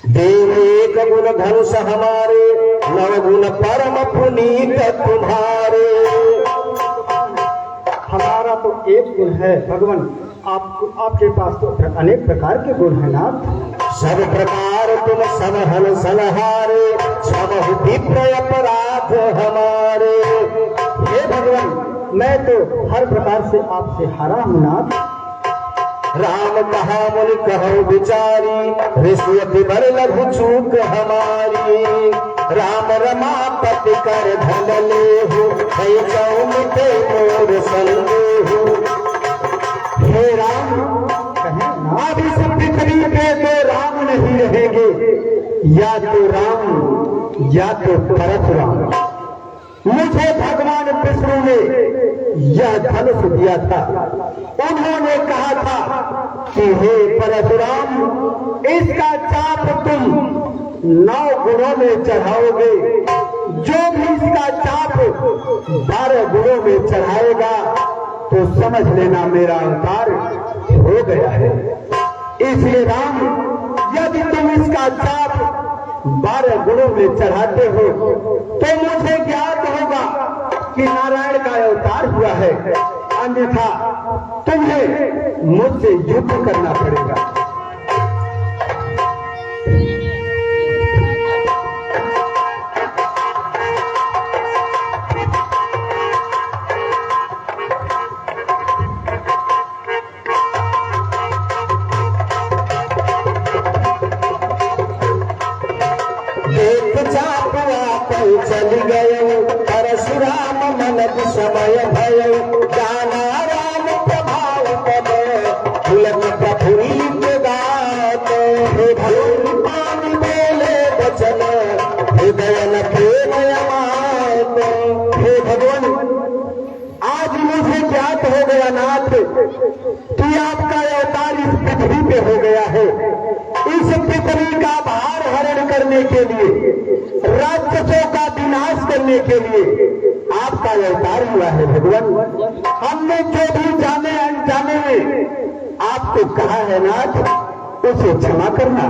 देव एक गुण धनुष हमारे, नव गुण परम पुनीत तुम्हारे। हमारा तो एक गुण है भगवान, आपके पास तो अनेक प्रकार के गुण है नाथ। सब प्रकार तुम सब हन सनहारे, सब विप्र अपराध हमारे। हे भगवान, मैं तो हर प्रकार से आपसे हारा हूँ नाथ। राम कहा मुनि कहो विचारी, ऋषि बर लघु चूक हमारी। राम रमापति कर धन लेहु, चौमिते मोर संदेहु। हे राम कहें अब इस पृथ्वी पे तो राम नहीं रहेंगे, या तो राम या तो परशुराम। मुझे भगवान विष्णु ने यह धनुष दिया था, उन्होंने कहा था कि हे परशुराम, इसका चाप तुम 9 गुणों में चढ़ाओगे। जो भी इसका चाप 12 गुणों में चढ़ाएगा तो समझ लेना मेरा अवतार हो गया है। इसलिए राम, यदि तुम इसका चाप 12 गुणों में चढ़ाते हो तो मुझे ज्ञात होगा कि नारायण का अवतार हुआ है, अन्यथा तुम्हें मुझसे युद्ध करना पड़ेगा। चल गयो परशुराम मन समय भयो, जाना राम प्रभाव पद फुलन प्रफुल्लित गात। पानी बोले वचन हृदय प्रेम अमात। हे भगवान, आज मुझे ज्ञात हो गया नाथ कि आपका अवतार इस पृथ्वी पे हो गया है। इस पृथ्वी का भार हरण करने के लिए, राक्षसों का विनाश करने के लिए आपका अवतार हुआ है भगवान। हमने जो भी जाने अनजाने में आपको कहा है नाथ, उसे क्षमा करना।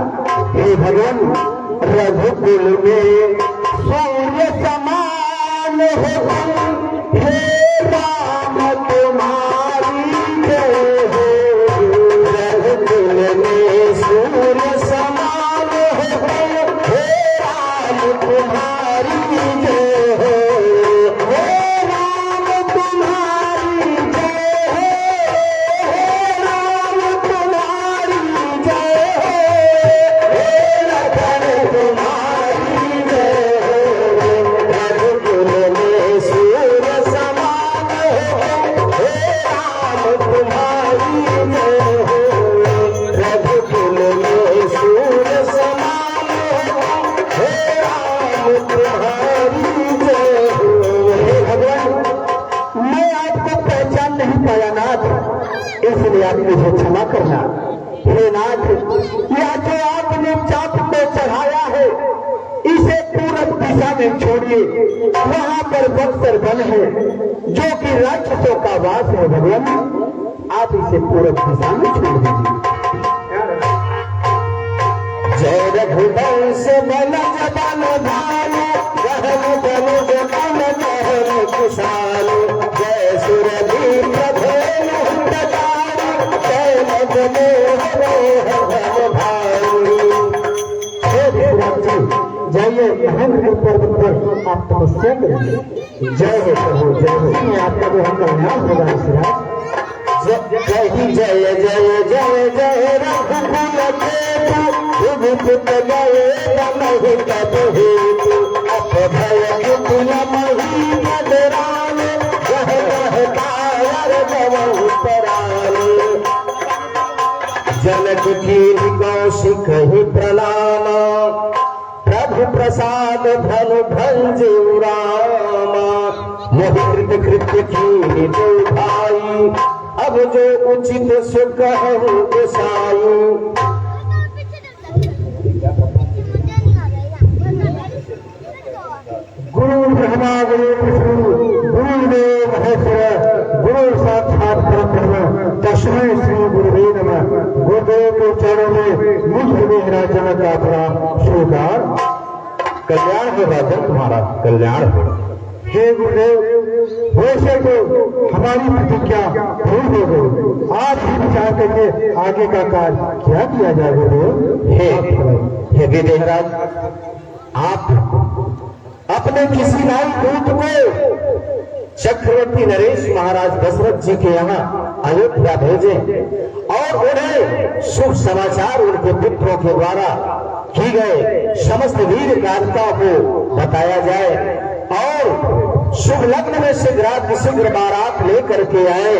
हे भगवान, रघुकुल में सूर्य समान हो, हे राम तुम्हारी जय हो। रघुकुल में सूर्य समान हो, हे राम तुम्हारी जय हो। हे राम तुम्हारी जय हो, हे राम तुम्हारी जय हो। हे लखन तुम्हारी जय हो। रघुकुल में सूर्य समान हो, हे राम तुम्हारी जय हो। रघुकुल में सूर्य समान हो, हे राम तुम्हारी जय हो। हे भगवान, मैं आपको पहचान नहीं पाया नाथ, इसलिए आप मुझे क्षमा करना। हे नाथ, यह जो आपने चाप को चढ़ाया है, इसे पूरब दिशा में छोड़िए। वहां पर बक्सर वन है जो कि राक्षसों का वास है भगवान, आप इसे पूरब दिशा में छोड़ दीजिए। जय रघुवंश बल जबल भानु गहन बनु जबल महल कुशालु जय सुरवीर धेनु प्रतापु जय मदनो हर भानु। जाइए महेंद्र पर्वत पर आप तपस्या करेंगे। जय हो प्रभु जय हो, आपका जो हम कल्याण होगा श्रीराज। जय जय जय जय जय रघुकुल केतु रघुपत जय बनहि तब हेतु अपभय कुल मही पदराम जह जह कायर जवहु पराम। जनक की कौशिक ही प्रणाम प्रभु प्रसाद धनु भंजु रामा मोहि कृत कृत्य की दो भाई अब जो उचित सुख गोसाई। गुरु ब्रह्मा गुरु विष्णु गुरुदेव महेश्वर गुरु साक्षात परब्रह्म तस्मै श्री गुरुवे नमः। गुरुदेव के चरणों में मुझ मेरा जनक का प्रणाम स्वीकार। कल्याण हो राजन, तुम्हारा कल्याण हो। हे गुरुदेव, वैसे तो हमारी प्रतिज्ञा पूरी हो गई, आप ही विचार करके आगे का कार्य क्या किया जाए गुरुदेव। हे विदेहराज, आप अपने किसी नाई दूत को चक्रवर्ती नरेश महाराज दशरथ जी के यहाँ अयोध्या भेजे और उन्हें शुभ समाचार उनके पुत्रों के द्वारा की गए समस्त वीर गाथाओं को बताया जाए और शुभ लग्न में शीघ्र बारात लेकर के आए,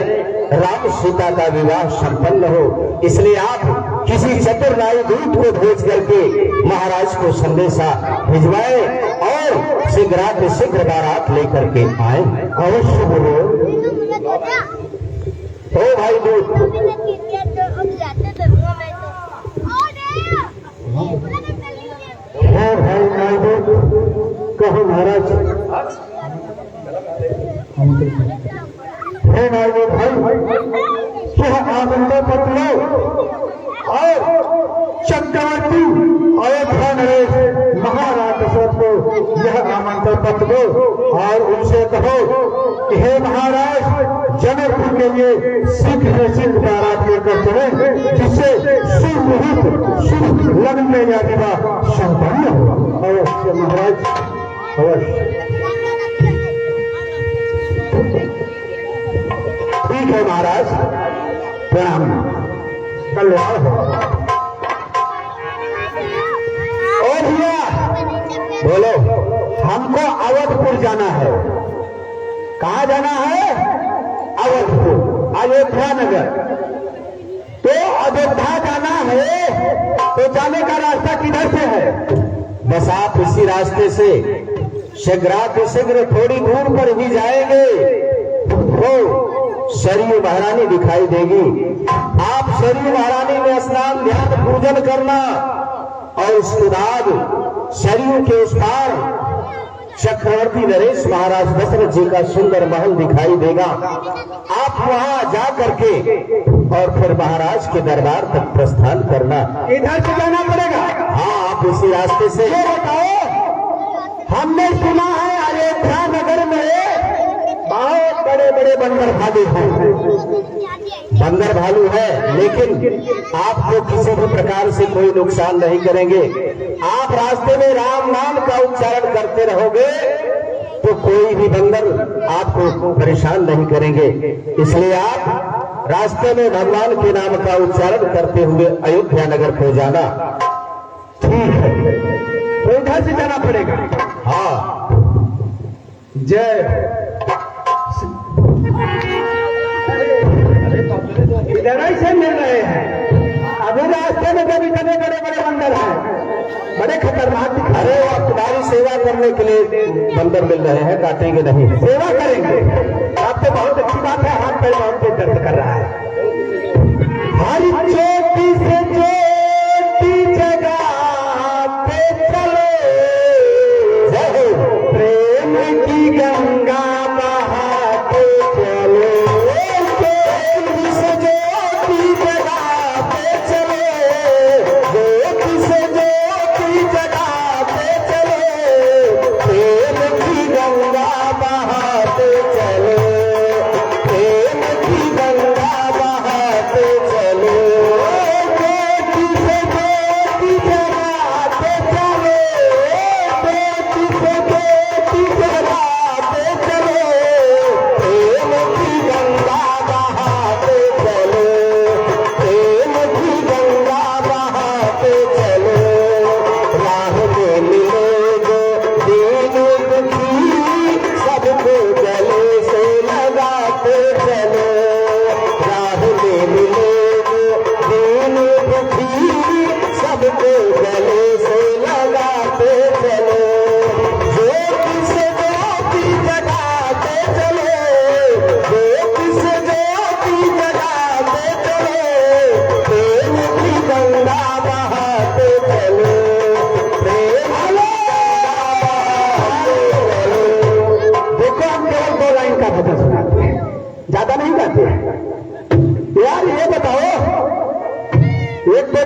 राम सीता का विवाह संपन्न हो। इसलिए आप किसी चतुर नाई दूत को भेज करके महाराज को संदेशा भिजवाए और शीघ्र बारात लेकर के आए। अवश्य बोलो। ओ भाई दूत, है भाई नाई दूत, कहो महाराज। हे नाई दूत भाई, यह आनंदो पत्र और चक्रवर्ती अयोध्या नरेश महाराज दशरथ को यह आमंत्रण पत्र दो और उनसे कहो कि हे महाराज, जनकपुर के लिए शीघ्र बारात लेकर चले, जिससे शुभ मुहूर्त शुभ लग्न में या विवाह संपन्न हो। अवश्य महाराज, अवश्य। ठीक है महाराज, प्रणाम। कल्याण हो। ओ भैया बोलो, हमको अवधपुर जाना है। कहाँ जाना है? अवधपुर, अयोध्या नगर। तो अयोध्या जाना है तो जाने का रास्ता किधर से है? बस आप इसी रास्ते से शीघ्र थोड़ी दूर पर भी जाएंगे तो सरयू महारानी दिखाई देगी। आप सरयू महारानी में स्नान ध्यान पूजन करना और उसके बाद सरयू के उस पार चक्रवर्ती नरेश महाराज दशरथ जी का सुंदर महल दिखाई देगा। आप वहां जा करके और फिर महाराज के दरबार तक प्रस्थान करना। इधर से जाना पड़ेगा? हाँ, आप इसी रास्ते से। ये बताओ, हमने सुना है अयोध्या नगर में बहुत बड़े बड़े बंदर भालू हैं। बंदर भालू है, लेकिन आपको किसी भी प्रकार से कोई नुकसान नहीं करेंगे। आप रास्ते में राम नाम का उच्चारण करते रहोगे तो कोई भी बंदर आपको परेशान नहीं करेंगे। इसलिए आप रास्ते में भगवान के नाम का उच्चारण करते हुए अयोध्या नगर को जाना। ठीक है, तो इधर से जाना पड़ेगा। हाँ, जय। इधर से मिल रहे हैं। अभी रास्ते में जब इतने बड़े बड़े बंदर हैं, बड़े खतरनाक। अरे वो तुम्हारी सेवा करने के लिए बंदर मिल रहे हैं, काटेंगे नहीं। सेवा करेंगे। आप तो बहुत अच्छी बात है, हाथ पैर बहुत पे दर्द कर रहा है। हरी चोटी से चोटी जगह पे चलो, प्रेम की गंगा बहाते चलो। ज्योति से ज्योति जगह पे चलो, ज्योति से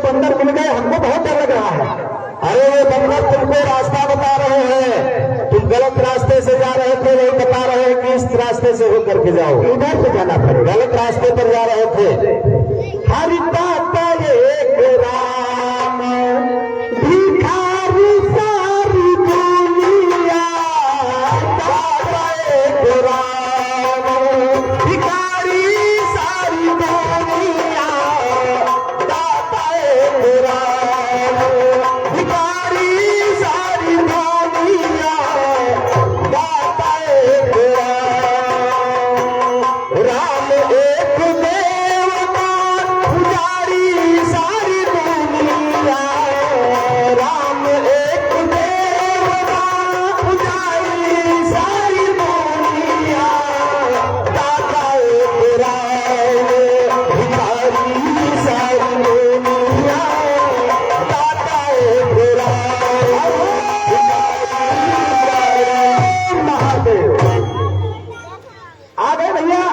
बंदर मिल गए, हमको बहुत डर लग रहा है। अरे ये बंदर तुमको रास्ता बता रहे हैं, तुम गलत रास्ते से जा रहे थे, नहीं बता रहे हैं कि इस रास्ते से होकर के जाओ, इधर से जाना पड़ेगा। गलत रास्ते पर जा रहे थे। हरि दाता एक राम, भिखारी सारी दुनिया, दाता एक राम, भिखारी सारी दुनिया, दाता एक राम, भिखारी सारी दुनिया, दाता एक राम। राम एक देवता, पुजारी सारी दुनिया, राम एक देवता, पुजारी सारी दुनिया, दाता एक राम, भिखारी सारी दुनिया, दाता एक राम, महादेव आ गए भैया।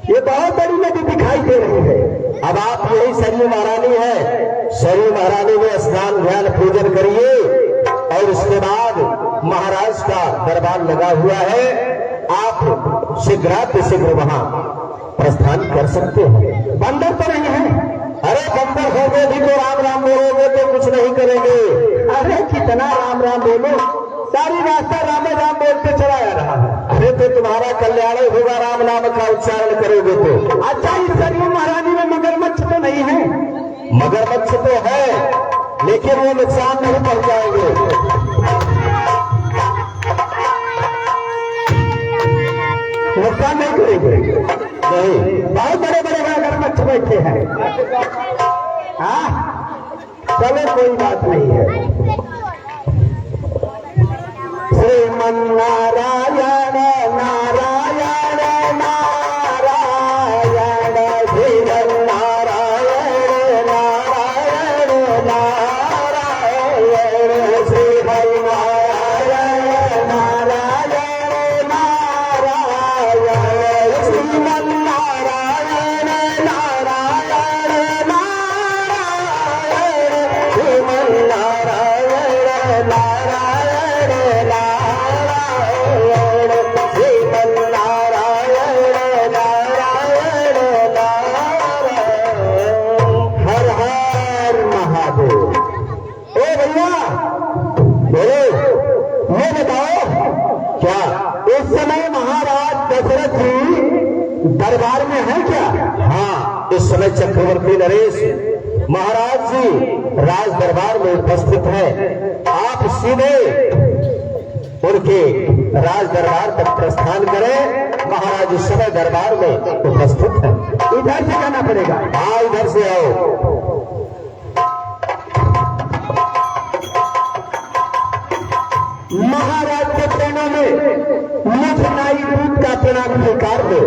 ये बहुत बड़ी नदी दिखाई दे रही है। अब आप यही सरयू महारानी है, सरयू महारानी में स्नान ध्यान पूजन करिए और उसके बाद महाराज का दरबार लगा हुआ है, आप शीघ्र वहां प्रस्थान कर सकते हैं। बंदर तो नहीं है? अरे बंदर होंगे भी तो राम राम बोलोगे तो कुछ नहीं करेंगे। अरे कितना राम राम बोलो, सारी रास्ता राम राम बोलते चला आ रहा है। अरे तो तुम्हारा कल्याण होगा राम नाम का उच्चारण करोगे तो। अच्छा, इस सरयू महारानी में मगरमच्छ तो नहीं है? मगरमच्छ तो है, लेकिन वो नुकसान नहीं पहुंचाएंगे। नुकसान नहीं करेंगे? नहीं, बहुत बड़े बड़े मगरमच्छ बैठे हैं। हाँ, चलो कोई बात नहीं है। श्रीमन्नारायण नारायण नारायण, श्रीमन्नारायण नारायण नारायण, श्रीमन्नारायण नारायण नारायण, श्रीमन्नारायण नारायण नारायण, श्रीमन्नारायण नारायण नारायण, श्रीमन्नारायण नारायण नारायण। हर हर महादेव। ए भैया बोलो, ये बताओ, क्या इस समय महाराज दशरथ जी दरबार में है क्या? हाँ, इस समय चक्रवर्ती नरेश महाराज जी राज दरबार में उपस्थित हैं। आप सीधे उनके राज दरबार तक प्रस्थान करें। महाराज इस समय दरबार में उपस्थित हैं। इधर से जाना पड़ेगा। हाँ, इधर से आओ। महाराज के प्रणों में मुझ नाई दूत का प्रणाम स्वीकार दो।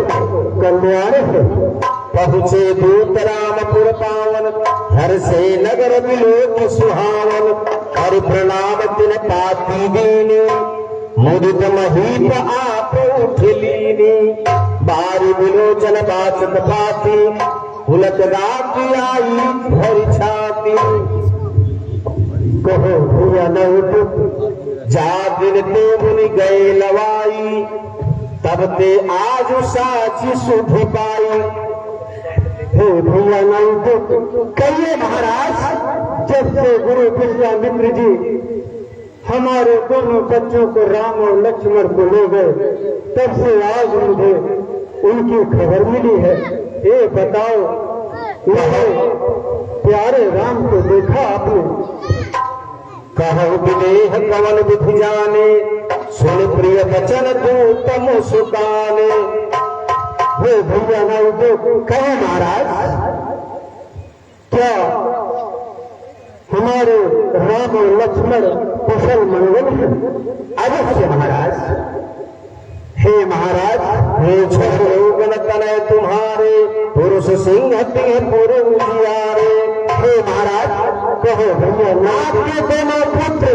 कल्याण हो। पहुँचे दूत रामपुर पावन, हर से नगर बिलोक सुहावन, और प्रणाम तिन पाती दीनी, मुदित महीप आप उठ लीनी, बारी बिलोचन बाचत पाती, उलट गाती आई भरी छाती। कहो भैया न उठ, जा दिन ते मुनि गए लवाई, तब ते आज साची सुधि पाई। हे भैया न उठ। कहिए महाराज, जब से गुरु विश्वामित्र जी हमारे दोनों बच्चों को राम और लक्ष्मण को ले गए, तब से आज मुझे उनकी खबर मिली है। ये बताओ, मेरे प्यारे राम को देखा आपने? कहु विदेह कवन विधि जाने, सुन प्रिय वचन दूत मुस्काने। हे भैया न उठ। कहे महाराज, क्या हमारे राम और लक्ष्मण कुशल मंगल है? अवश्य महाराज। हे महाराज, हे छोगन तनय तुम्हारे, पुरुष सिंह तिह पुर उजियारे। हे महाराज, कहो भैया आपके दोनों पुत्र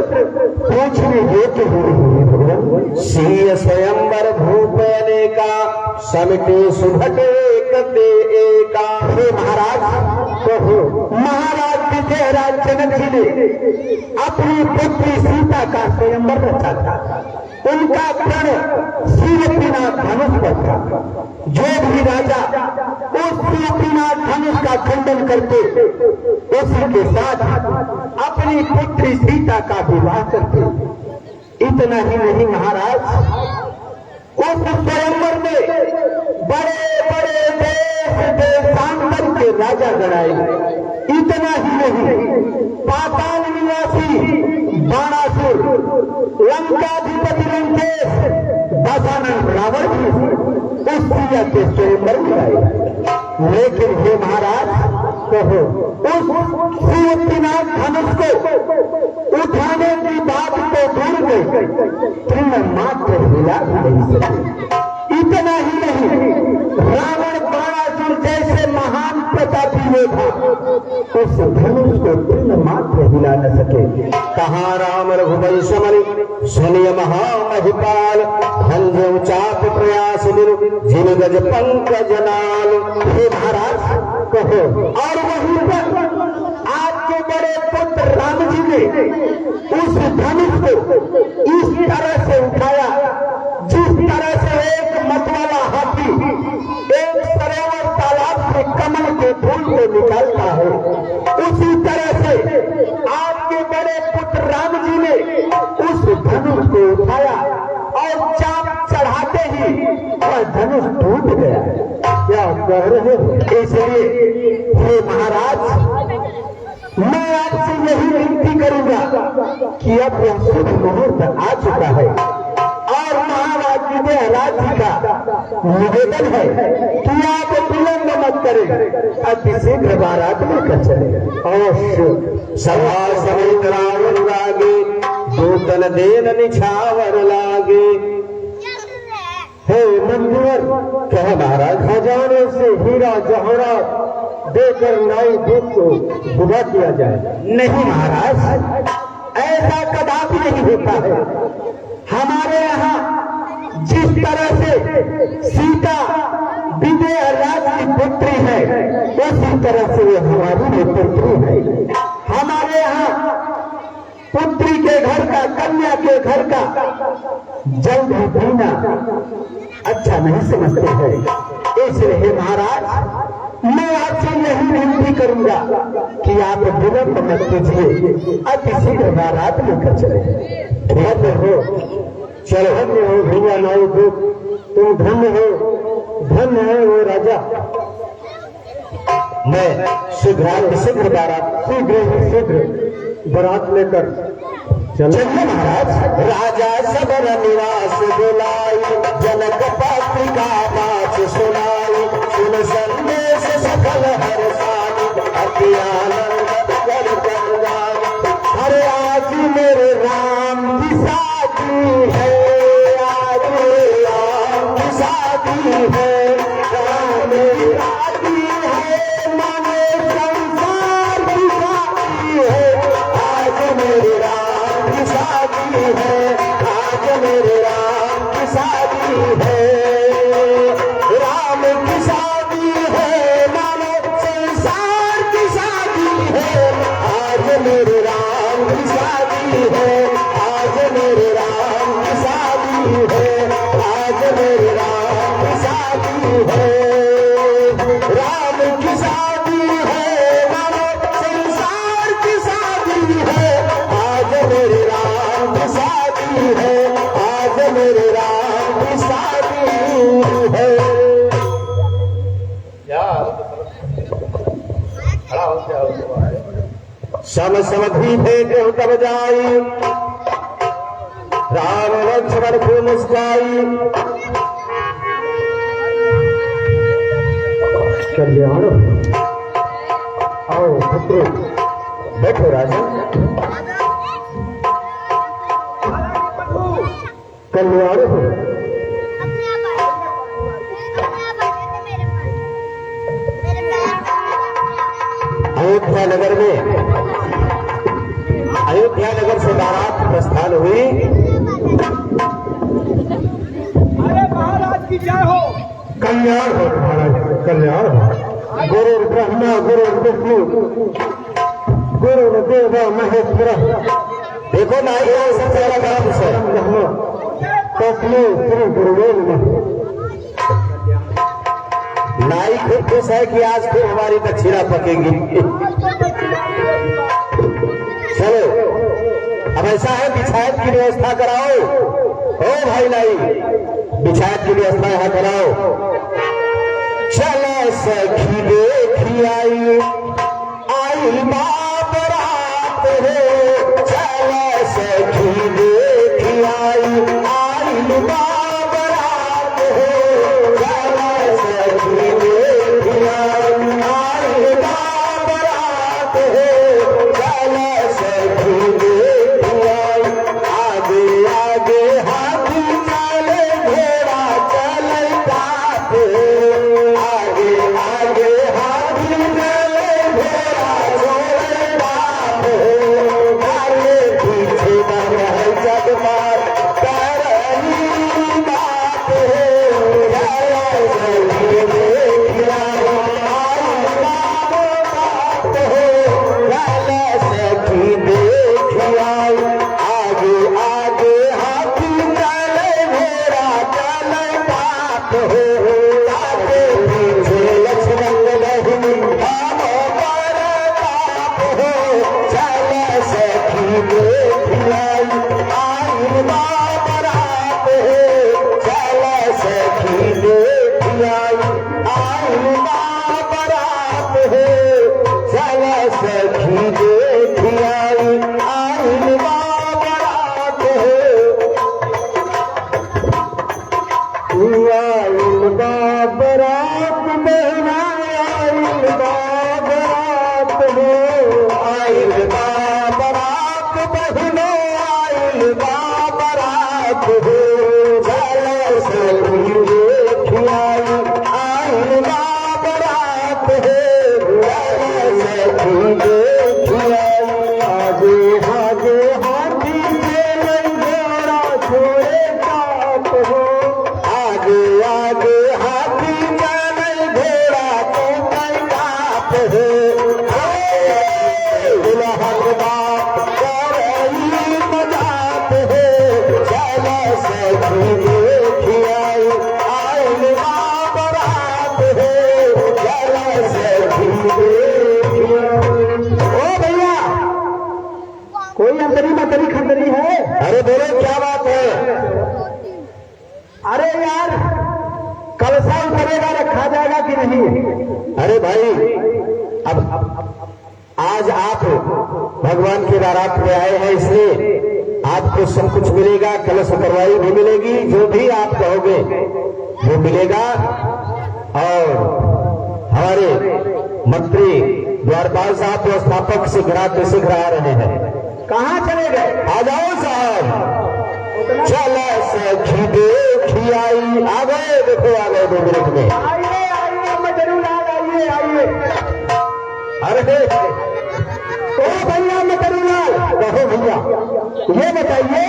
पूछने योग्य हो रही है भगवान। सीय स्वयंवर भूप अनेका, समिटे सुभटे एक ते एका। हे महाराज, कहो महाराज विजयराज जनक जी ने अपनी पुत्री सीता का स्वयंवर रचा था। उनका प्रण शिवपीनाथ धनुष पर था। जो भी राजा उस शिवपीनाथ धनुष का खंडन करते उसी के साथ अपनी पुत्री सीता का विवाह करते। इतना ही नहीं महाराज, उस स्वयंवर में बड़े बड़े देशांतर के राजा गणाए। इतना ही नहीं, पाताल निवासी बाणासुर, लंकाधिपति लंकेश, दशानन रावण जी उस सीता के स्वयंवर में आए। लेकिन हे महाराज कहो, उस शिवपीनाथ धनुष को उठाने की बात तो दूर गई, तृण मात्र हिला भी नहीं सके। इतना ही नहीं, रावण बाणासुर जैसे महान प्रतापी योद्धा उस धनुष को तृण मात्र हिला न सके। कहा राम रघुवंश समनि सुनिय महामहिपाल, हंजो चाप प्रयास जिन गज पंकज नाल। हे महाराज कहो, और वहीं पर आपके बड़े पुत्र राम जी ने उस धनुष को इस तरह से उठाया जिस तरह से एक मतवाला हाथी एक सरोवर तालाब से कमल के फूल को निकालता है, उसी तरह से आपके बड़े पुत्र राम जी ने उस धनुष को उठाया और चाप चढ़ाते ही वह धनुष टूट गया। क्या कह रहे हो? इसलिए हे महाराज, मैं आपसे यही विनती करूंगा कि अब यह शुभ मुहूर्त आ चुका है और महाराज विजयराज जी का निवेदन है कि आप विलंब मत करें, अति शीघ्र बारात लेकर चले। अवश्य सभा समेत रावण लागे, दूतन देन निछावर लागे। हे मंदिर कहे महाराज, खजाने से हीरा जवाहरात देकर नई दूत को विदा किया जाए। नहीं महाराज, ऐसा कदापि नहीं होता है। हमारे यहाँ जिस तरह से सीता विजयराज की पुत्री है, उसी तरह से हमारी भी पुत्री है। हमारे यहाँ पुत्री के घर का, कन्या के घर का जल भी पीना अच्छा नहीं समझते हैं। इसलिए महाराज, मैं आपसे यही विनती करूंगा कि आप विलंब मत कीजिए, अति शीघ्र बारात लेकर चले। धन्य हो, चलो। धन्य हो भैया नाई दूत, तुम धन्य हो, धन्य है वो राजा। मैं शीघ्र बारात, शीघ्र ही शीघ्र बारात लेकर चलिए महाराज। राजा सबर निवास बुलाई, जनक पत्रिका बात सुनाई। सुन संदेश सकल हर्षानी, अति आनंद कर जानी। अरे आज मेरे राम की शादी है, आज मेरे राम की शादी है, राम मेरी शादी है, मानो संसार की शादी है। आज मेरे राम की शादी है, आज मेरे राम की शादी है, राम की शादी है, मानो संसार की शादी है। आज मेरे राम की शादी है, आज मेरे राम की शादी है, आज मेरे राम की शादी है, राम की शादी है, मानो संसार की शादी है। आज मेरे राम की शादी है, आज मेरे राम की शादी है। सम समधि भेंट तब जाई, राम लक्ष्मण को मुस्काई। कल्याण आओ पुत्र, बैठो राजा। कल्याण हो। अयोध्या नगर में, अयोध्या नगर से बारात प्रस्थान हुई। अरे महाराज की जय हो। कल्याण हो महाराज, कल्याण हो। गुरु ब्रह्मा गुरु विष्णु देवा महेश्वर देखो ना ये सबसे बड़ा काम है। तस्मै श्री गुरुवे नमः। नाई खूब खुश है कि आज खूब हमारी दक्षिणा पकेगी। चलो अब ऐसा है बिछायत की व्यवस्था कराओ। ओ भाई नाई बिछायत की व्यवस्था यहाँ कराओ। चलो सखी देखी आई बाप रात हो। चलो सखी देखी आई बाप रात हो। चलो सखी देखी आई बाप रात हो। चलो सखी देखी आई आगे आगे हाथी चले घोड़ा चले बाप हो। आगे आगे हाथी चले घोड़ा चले बाप हो। आगे पीछे न रहे जगमार करनी बात हो। चलो सखी देखी आई बाप रात हो। चलो सखी देखी आई आगे आगे हाथी चले घोड़ा चले बाप हो। आगे पीछे लक्ष्मण नहीं हम पर बाप हो। चलो सखी देखी आई बाप रात हो। चलो सखी देखी आई बाप रात हो। चलो सखी देखी आई बाप रात हो। आइल बाप रात बहना आइल बाप रात हो। आइल बाप रात बहनो आइल बाप रात हो। चलो सखी देखी आई बाप रात हो। चलो सखी देखी आई आगे आगे हाथी चले घोड़ा छोड़े बाप हो। आगे आगे हाथी चले घोड़ा तो कई बाप हो। दुल्हन बाप करई मजाक हो। चलो सखी देखी आई बाप रात हो। चलो सखी देखी ओ भैया कोई अंतरी मतरी खंडरी है? अरे बोलो क्या बात है। अरे यार कलसा उतरेगा रखा जाएगा कि नहीं? अरे भाई अब आज आप भगवान की बारात में आए हैं इसलिए आपको सब कुछ मिलेगा। कलश उतरवाई भी मिलेगी। जो भी आप कहोगे वो मिलेगा। और हमारे मंत्री द्वारपाल साहब व्यवस्थापक शीघ्र आ रहे हैं। कहाँ चले गए? आ जाओ साहब। चलो सखी देखी आई आ गए। देखो आ गए 2 मिनट में। आइए आइए मटरूलाल आइए आइए। अरे ओ भैया मटरूलाल कहो भैया ये बताइए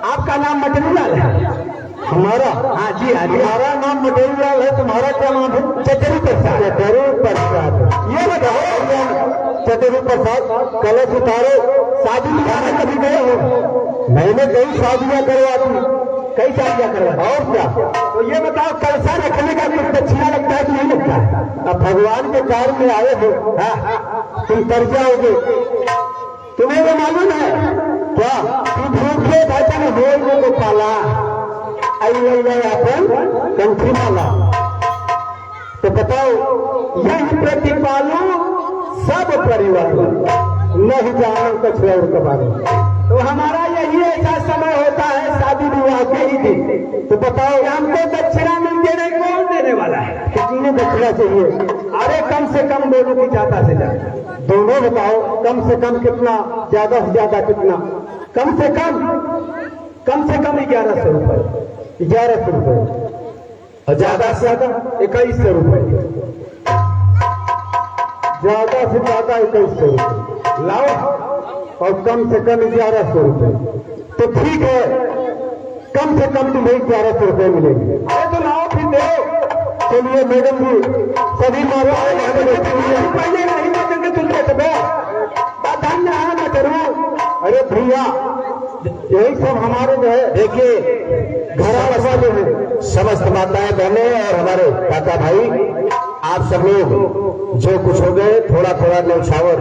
आपका नाम मटरूलाल है? तुम्हारा? हाँ जी हाँ जी। तुम्हारा नाम मटेरियल है। तुम्हारा क्या नाम है? चतुर प्रसाद। चतुर प्रसाद। ये बताओ चतुर प्रसाद कलश उतारो। शादी में कभी गए हो? मैंने कई शादियां करवा दी। कई शादियां करवा? और क्या? तो ये बताओ कलसा रखने का कुछ दक्षिणा लगता है कि नहीं लगता है? अब भगवान के कार्य में आए हो। हाँ, तुम तर जाओगे। तुम्हें वो मालूम है क्या? कि भूखे भजन भोज को पाला अपन कंठी माला। तो बताओ यही प्रतिपालू सब परिवार नहीं जानो कुछ और के बारे में। तो हमारा यही ऐसा समय होता है शादी विवाह के ही दिन। तो बताओ हमको दक्षिणा मिल देने कौन देने वाला है? कितनी दक्षिणा चाहिए? अरे कम से कम दोनों की ज्यादा से ज्यादा। दोनों बताओ। कम से कम कितना? ज्यादा से ज्यादा कितना? कम से कम 1100 रुपए। 1100 रुपए। और ज्यादा से ज्यादा 2100 रुपए। ज्यादा से ज्यादा 2100 रुपए लाओ। और कम से कम 1100 रुपए। तो ठीक है, कम से कम तुम्हें 1100 रुपए मिलेंगे। अरे तो लाओ फिर दो। चलिए मैडम जी सभी माता पहले नहीं देंगे तुम तो धन्य है मैं जरूर। अरे भैया यही सब हमारे जो है देखिए घर वाले हैं। समस्त माताएं बहनें और हमारे काका भाई, आप सब लोग जो कुछ हो गए थोड़ा थोड़ा न्यौछावर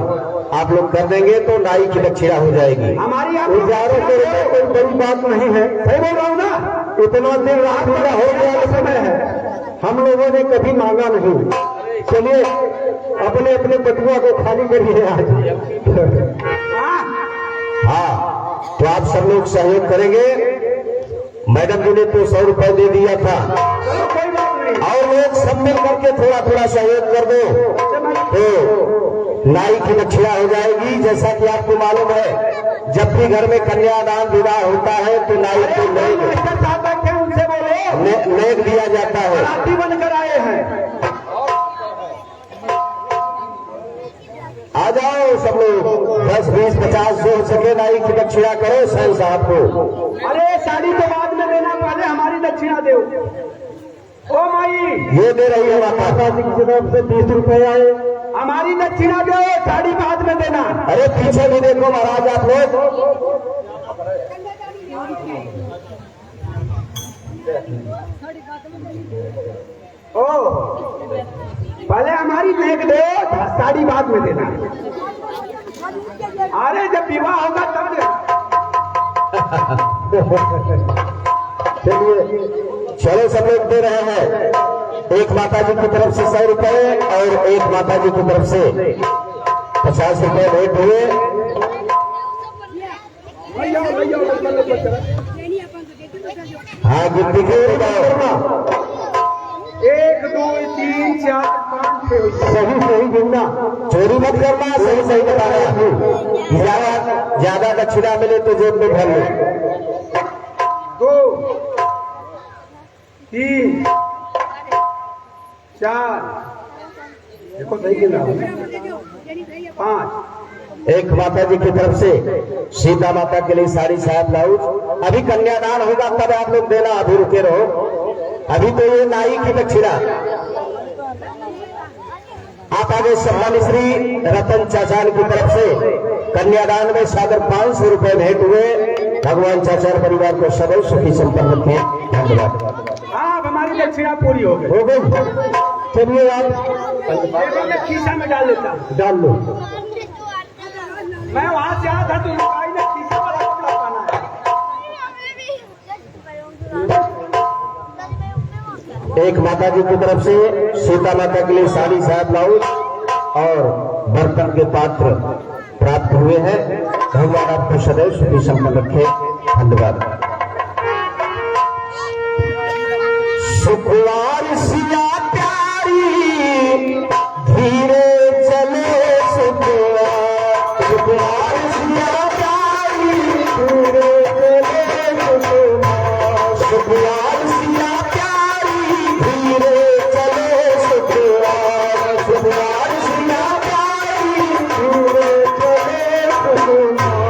आप लोग कर देंगे तो नाई की दक्षिणा हो जाएगी। हमारी आप 1100 रुपये कोई बड़ी बात नहीं है। सही बोल रहा हूँ ना, इतना दिन रात पूरा हो गया समय है, हम लोगों ने कभी मांगा नहीं। चलिए अपने अपने बटुआ को खाली करिए आज। हाँ, तो आप सब लोग सहयोग करेंगे। मैडम जी ने तो 100 रुपए दे दिया था, चलो कोई बात नहीं। और लोग सब मिल करके थोड़ा थोड़ा सहयोग कर दो तो नाई की दक्षिणा हो जाएगी। जैसा कि आपको मालूम है, जब भी घर में कन्यादान विवाह होता है तो नाई को मास्टर साहब बैठे हैं, उनसे बोलो। नेक दिया जाता है। राती बनकर आए हैं। आ जाओ सब लोग, 10, 20, 50 जो हो सके नाई की दक्षिणा करो सैन साहब को। अरे साड़ी तो बाद में देना, पहले हमारी दक्षिणा दो। ओ माई, ये दे रही है माता जी की तरफ से 30 रुपए आए। हमारी दक्षिणा दो, साड़ी बाद में देना। अरे पीछे भी देखो महाराज आप लोग। ओ पहले हमारी नेक दो, साड़ी बाद में देना। अरे जब विवाह होगा तब चलिए चलो सब लोग दे रहे हैं। एक माता जी की तरफ से 100 रुपए और एक माता जी की तरफ से 50 रुपए भेंट हुए। हाँ गिनती के 1, 2, 3, 4, 5, 6। सही सही गिनना, चोरी मत करना, सही सही बताना। ज्यादा दक्षिणा मिले तो जेब में भर लो। 2, 3, 4, देखो सही गिना, 5। एक माता जी की तरफ से सीता माता के लिए साड़ी साहब ब्लाउज। अभी कन्यादान होगा तब आप लोग देना, अभी रुके रहो। अभी तो ये नाई की दक्षिणा। आप आगे सम्मानित श्री रतन चाचा की तरफ से कन्यादान में सागर 500 रुपए भेंट हुए। भगवान चाचा परिवार को सदैव सुखी संपन्न रखें। धन्यवाद। अब हमारी दक्षिणा पूरी हो गई। हो गई। चलिए आप देखो मैं खीसा में डाल लेता हूँ। डाल लो। मैं वहां से आया था तो लुगाई ने खीसा वाला कपड़ा पहना है। एक माता जी की तरफ से सीता माता के लिए साड़ी साहब ब्लाउज और बर्तन के पात्र प्राप्त हुए हैं। भगवान आपको सदैव सुखी संपन्न रखे। धन्यवाद। शुक्रवार सिया प्यारी धीरे चले शुक्रवार, शुक्रवार सिया प्यारी धीरे चले शुक्रवार, शुक्रवार सिया प्यारी धीरे चले शुक्रवार, शुक्रवार सिया प्यारी धीरे चले शुक्रवार।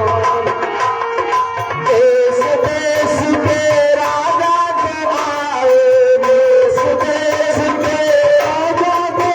देश देश के राजा को आए, देश देश के राजा को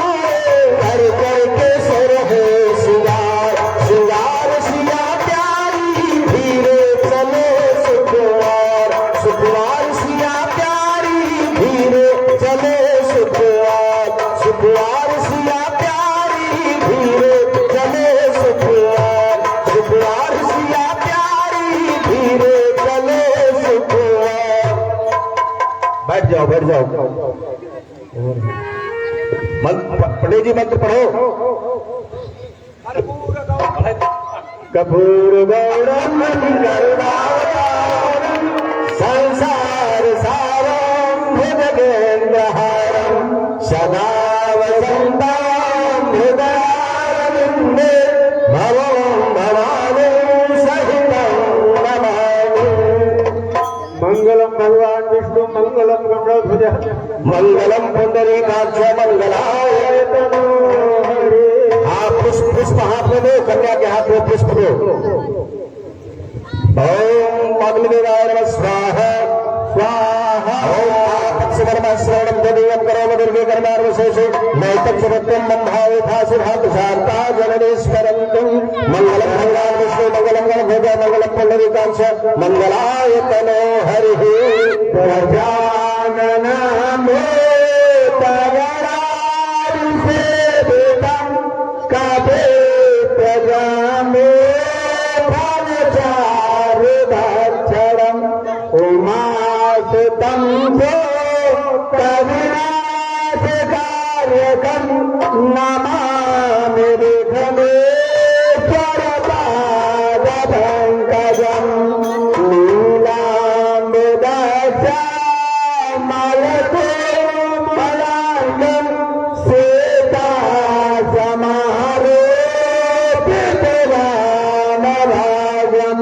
आए, कर कर के सुर है सिंगार, सिंगार सिया प्यारी धीरे चले शुक्रवार, शुक्रवार सिया प्यारी धीरे चले शुक्रवार, शुक्रवार सिया प्यारी धीरे चले शुक्रवार, शुक्रवार सिया प्यारी धीरे चले शुक्रवार। बैठ जाओ बैठ जाओ। पंडित जी मंत्र पढ़ो। कपूर गौरम करुणावतारम संसार सारम भुजगेन्द्रहारम सदा वसंताम हृदयारविंदे भवं भवानी सहितं नमामि। मंगलम भगवान विष्णु मंगलम गरुड़ध्वज मंगलम पुंडरीकाक्ष मंगलाय तनो हरे। हाँ पुष्प पुष्प हाथ में दो, कन्या के हाथ में पुष्प दो। ओम अग्निदेवाय नमः स्वाहा स्वाहा। ओम तत्सवितुर्वरेण्यं श्रवणं देवं करोमि दुर्गे कर्मार्वशेषे। तत्सर्वं ब्रह्मावे भासिभातुषार्ता जननेश्वरं मंगलम भगवान विष्णु मंगलम गणभोज मंगलम पुंडरीकाक्ष मंगलाय तनो हरिः गजानन नमामि विघ्नेश्वर पादपङ्कजं नीलाम्बुदश्यामलकोमलाङ्गं सीतासमारोपितरामराजं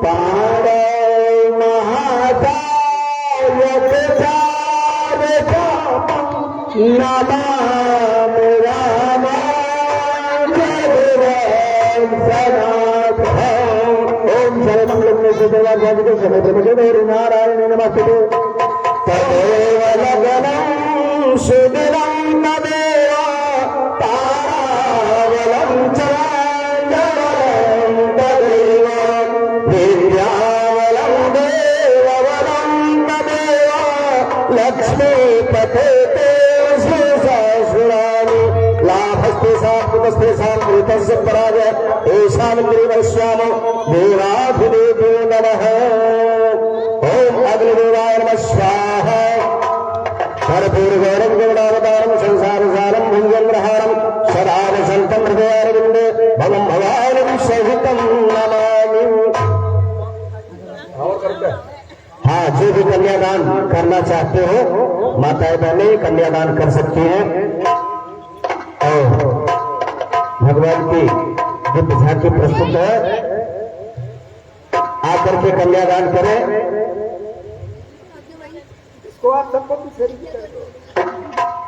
पाणिमहाकायकचारकामं नमामि ओम सर्वमंगलम सिद्धवार्यादिके समग्र नारायण नमस्ते तदेव लगनं सुदिनं नदेव तारावलं चन्द्रवलं तदेव विद्यावलं देववलं तदेव लक्ष्मीपते सहस्राणि लाभस्ते सात्वतस्ते सात्वतस्य पराजय ईशानग्रीवश्याम देवाधिदेवो नमः ओम अग्निदेवाय नमः स्वाहा कर्पूरगौरं गौडावतारं संसारसारं भुजगेन्द्रहारं सदा वसन्तं हृदयारविन्दे भवं भवानीं सहितं नमामि। हाँ, जो भी कन्यादान करना चाहते हो माताएं बहनें कन्यादान कर सकती हैं और भगवान की दिव्य झांकी प्रस्तुत है, आकर के कन्यादान करें। इसको आप सबको पीछे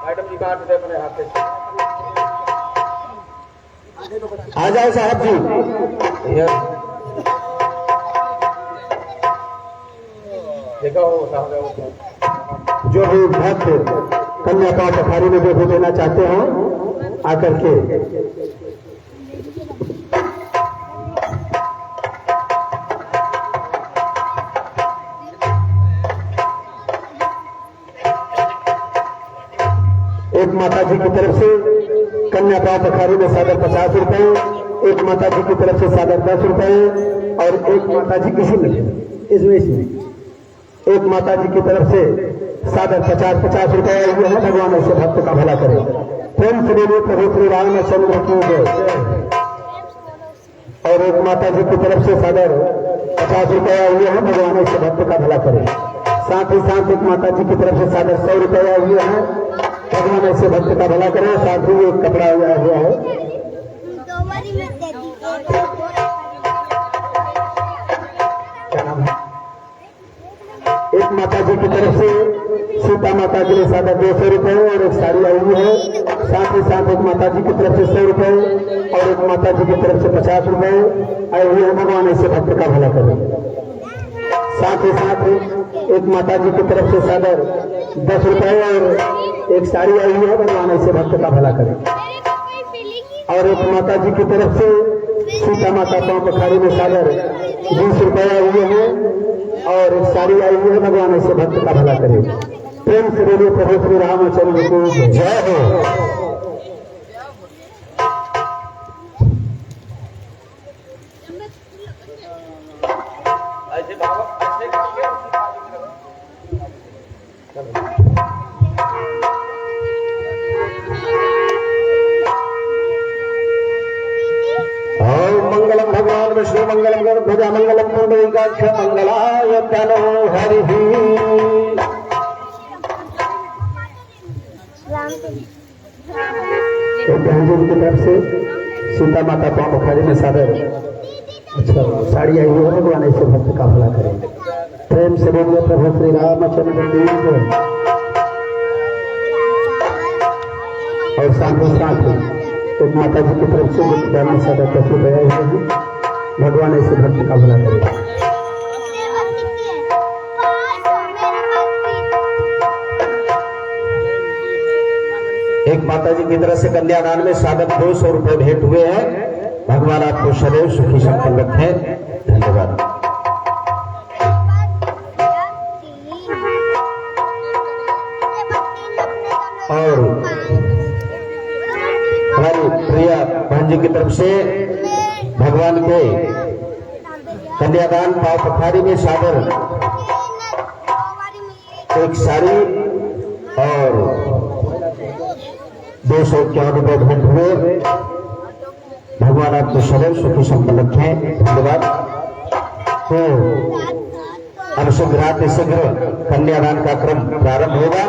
मैडम जी काट दे अपने हाथ से। आ जाओ साहब जी। देखो जो भी भक्त कन्या का पखारी में जो भी देना चाहते हो आकर के एक माता जी की तरफ से कन्या का पखारी में सादर 50 रुपए, एक माता जी की तरफ से सादर 10 रुपए और एक माता जी किसी में इसमें एक माता जी की तरफ से सादर 50 रुपए ये है। भगवान ऐसे भक्त का भला करे। प्रेम से बोलिए प्रभु श्री रामचंद्र की जय। और एक माता जी की तरफ से सादर 50 रुपया ये है। भगवान ऐसे भक्त का भला करे। साथ ही साथ एक माता जी की तरफ से सादर 100 रुपया ये है। भगवान ऐसे भक्त का भला करे। साथ ही एक कपड़ा आया हुआ है। क्या नाम है? एक माता जी की तरफ से सीता माता के लिए सादा 200 रुपए और एक साड़ी आई हुई है। साथ ही साथ एक माता जी की तरफ से 100 रुपए और एक माता जी की तरफ से 50 रुपए आई हुई है। भगवान ऐसे भक्त का भला करे। साथ ही साथ एक माता जी की तरफ से सादर 10 रुपए और एक साड़ी आई हुई है। भगवान ऐसे भक्त का भला करे। और एक माता जी की तरफ से सीता माता पांव पखारी में सादर 20 रुपए आई हुए हैं और एक साड़ी आई हुई है। भगवान ऐसे भक्त का भला करे। प्रेम से बोलिए प्रभु श्री रामचंद्र को जय हो। मंगलम भगवान विष्णु मंगलम गणध्वजा मंगलम पुंडरीकाक्ष मंगलाय तनो हरिः। बहन जी की तरफ से सीता माता पांव पखारी में सादर अच्छा साड़ी आई हुई है। भगवान ऐसे भक्त का भला करे। प्रेम से बोलिए प्रभु श्री रामचंद्र देव को। और साथ ही साथ एक माता जी की तरफ से दाना सादा 10 रुपया हुए हैं। भगवान ऐसे भक्त का भला करे। एक माता जी की तरफ से कन्यादान में सादर 200 रुपए भेंट हुए हैं। भगवान आपको सदैव सुखी संपन्न रखें। धन्यवाद। और हमारी प्रिया बहन जी की तरफ से भगवान के कन्यादान पाव पखारी में सादर एक साड़ी और 251 रुपए भेंट हुए। भगवान आपको सदैव सुखी संपन्न रखें। धन्यवाद। तो अब शीघ्र कन्यादान का क्रम प्रारंभ होगा।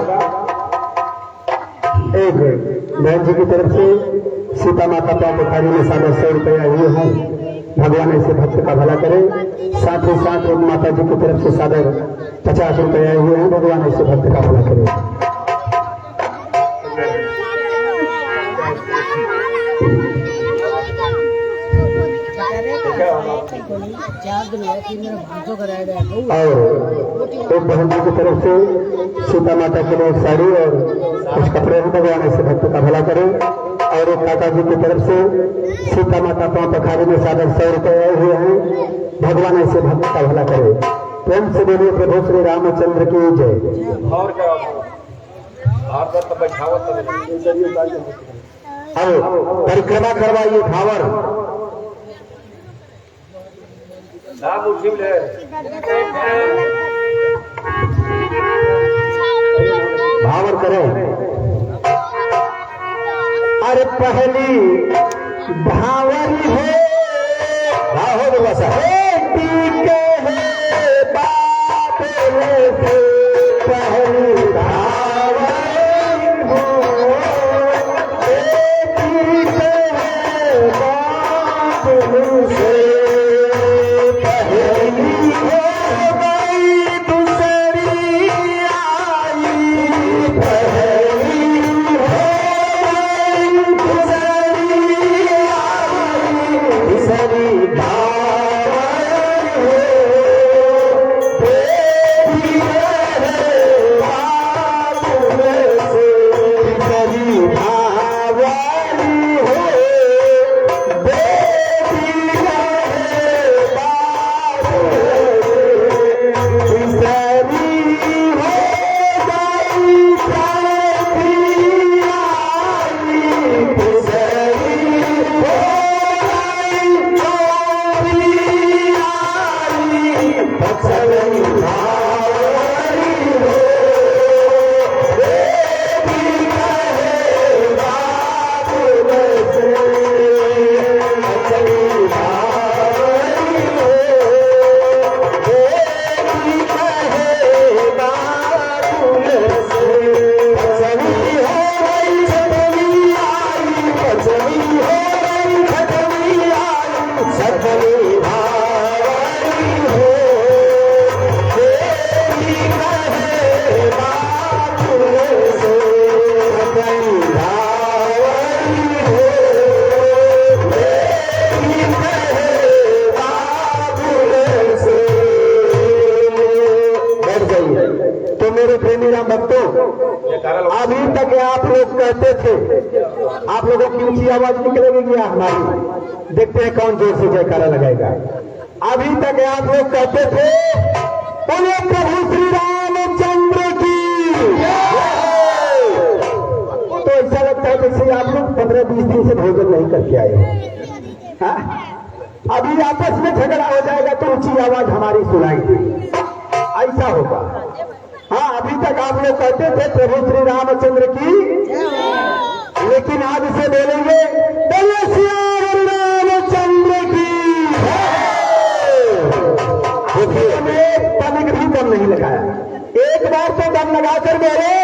एक बहन जी की तरफ से सीता माता पाव पखारी में 100 रुपया हुए हैं। भगवान ऐसे भक्त का भला करे। साथ ही साथ एक माता जी की तरफ से सादर 50 रुपया हुए हैं। भगवान ऐसे भक्त का भला करे। और एक बहन जी की तरफ से सीता माता के लिए एक साड़ी और कुछ कपड़े हैं। भगवान ऐसे भक्त का भला करे। और एक काका जी की तरफ से सीता माता पांव पखारी में सादर 100 रुपये हुए हैं। भगवान ऐसे भक्त का भला करे। प्रेम से बोलिए प्रभु श्री रामचंद्र की जय। अब परिक्रमा करवाइए भावर। भावर करें। अरे पहली भावरी है राहो बोला साहब। बेटी के है बाप से पहली भावरी हो। बेटी के है बाप से पहली हो गई दूसरी आई। पहली हो गई दूसरी आई। तीसरी अभी तक आप लोग कहते थे, आप लोगों की ऊंची आवाज निकलेगी क्या हमारी? देखते हैं कौन जोर से जयकारा लगाएगा। अभी तक आप लोग कहते थे बोले प्रभु श्री रामचंद्र की। तो ऐसा लगता है जैसे आप लोग 15-20 दिन से भोजन नहीं करके आए हो। अभी आपस में झगड़ा हो जाएगा तो ऊंची आवाज हमारी सुनाई देगी, ऐसा होगा। हाँ, अभी तक आप लोग कहते थे प्रभु श्री रामचंद्र की, लेकिन आज से बोलेंगे बोले श्री रामचंद्र की। तनिक भी दम नहीं लगाया, एक बार तो दम लगाकर बोले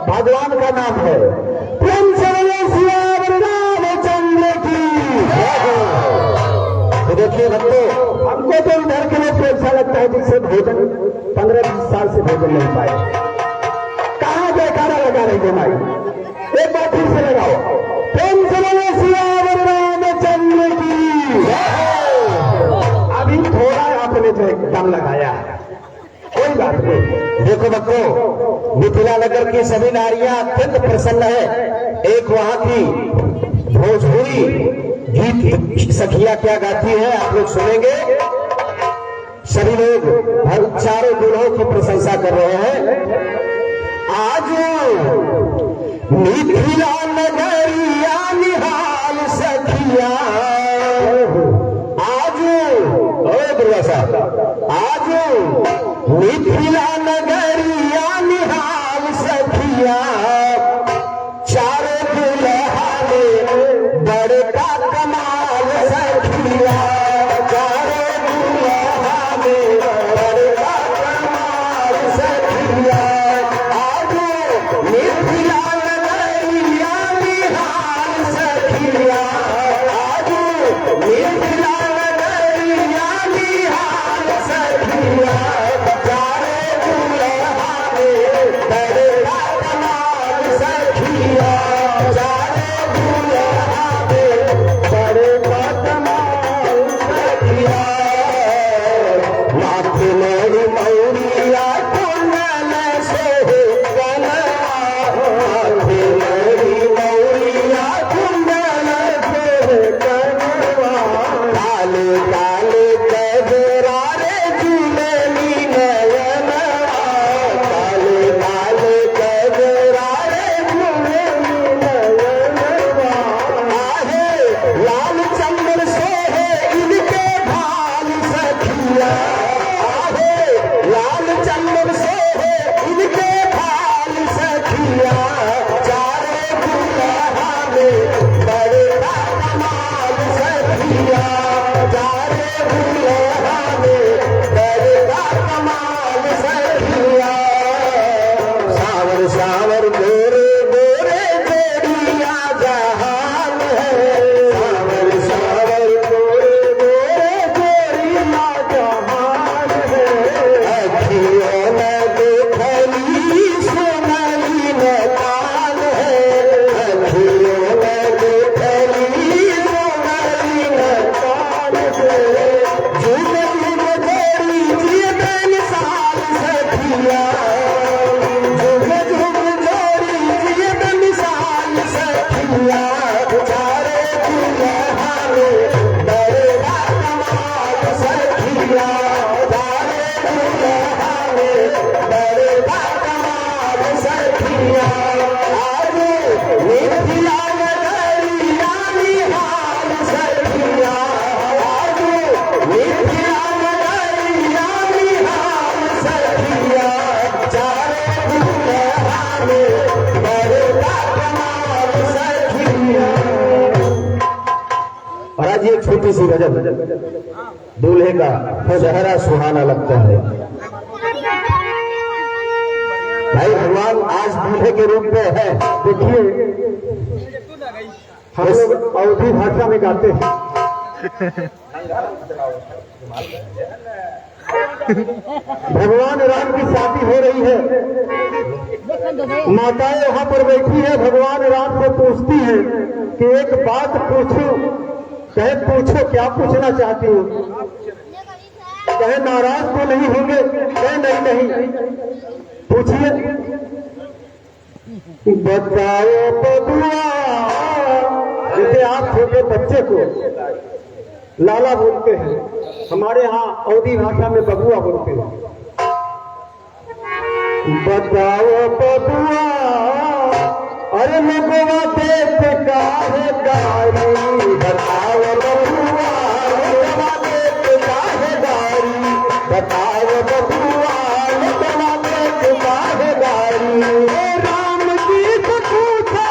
भगवान का नाम है। प्रेम से बोले श्री रामचंद्र की। तो देखिए भक्तों, हमको तो इधर के लोग ऐसा लगता है जिससे भोजन 15-20 साल से भोजन नहीं पाए। कहाँ जयकारा लगा रही है माई? एक बार फिर से लगाओ, प्रेम से बोलो श्री रामचंद्र की। अभी थोड़ा आपने जो दम लगाया, कोई बात नहीं। देखो भक्तों, मिथिला नगर की सभी नारियां अत्यंत प्रसन्न है एक वहां की भोजपुरी गीत सखिया क्या गाती है आप लोग सुनेंगे। सभी लोग हर चारों दुल्हों की प्रशंसा कर रहे हैं। आज मिथिला नगरिया निहाल सखिया, आज दुर्गा साहब, आज मिथिला नगरिया निहाल सखिया, चारों दुल्हा में बड़का कमाल सखिया, चारों दुल्हा में बड़का कमाल सखिया, आज मिथिला नगरिया निहाल सखिया, आज मिथिला नगरिया निहाल सखिया, चारों दुल्हा में बड़का कमाल सखिया, चारों दुल्हा में बड़का कमाल सखिया, माथे मोरी मौरिया कुंडल से कनवा, माथे मोरी मौरिया कुंडल से कनवा, काले काले गजरा रे झूलेली नयनवा, काले काले गजरा रे झूलेली नयनवा, आहे लाल चंदन सोहे इनके भाल सखिया, आहे लाल चंदन सोहे इनके भाल सखिया, चारों दुल्हा में बड़का कमाल सखिया, चारों दुल्हा में बड़का कमाल सखिया, सावर सावर गोरे गोरे गोरिया जहान है, सावर सावर गोरे गोरे गोरिया जहान है, अखियों में देखली सोनली नकान है, अखियों में देखली सोनली नकान है, झूम झूम जोड़ी जिए बेमिसाल सखिया, झूम झूम जोड़ी जिए बेमिसाल सखिया, चारे दुल्हा में बड़का कमाल सखिया, चारे दुल्हा में बड़का कमाल सखिया, आज मिथिला नगरिया निहाल सखिया, आज मिथिला नगरिया निहाल सखिया, चारे दुल्हा में बड़का कमाल सखिया। और आज एक छोटी सी गजल दूल्हे का चेहरा सुहाना लगता है। भाई भगवान आज दूल्हे के रूप में है। देखिए हम लोग अवधी भाषा में गाते हैं। भगवान राम की शादी हो रही है, माताएं वहां पर बैठी है, भगवान राम से पूछती है कि एक बात पूछूं। कहे पूछो, क्या पूछना चाहती हो? कहे नाराज तो नहीं होंगे? कहे नहीं नहीं, पूछिए। बताओ बबुआ, जैसे आप छोटे बच्चे को लाला बोलते हैं, हमारे यहाँ अवधी भाषा में बबुआ बोलते हैं। बताओ बबुआ, अरे लोगवा देख काहे गारी, बताओ बबुआ, लोगवा देख काहे गारी, बताओ बबुआ, लोगवा देख काहे गारी। राम जी से पूछे,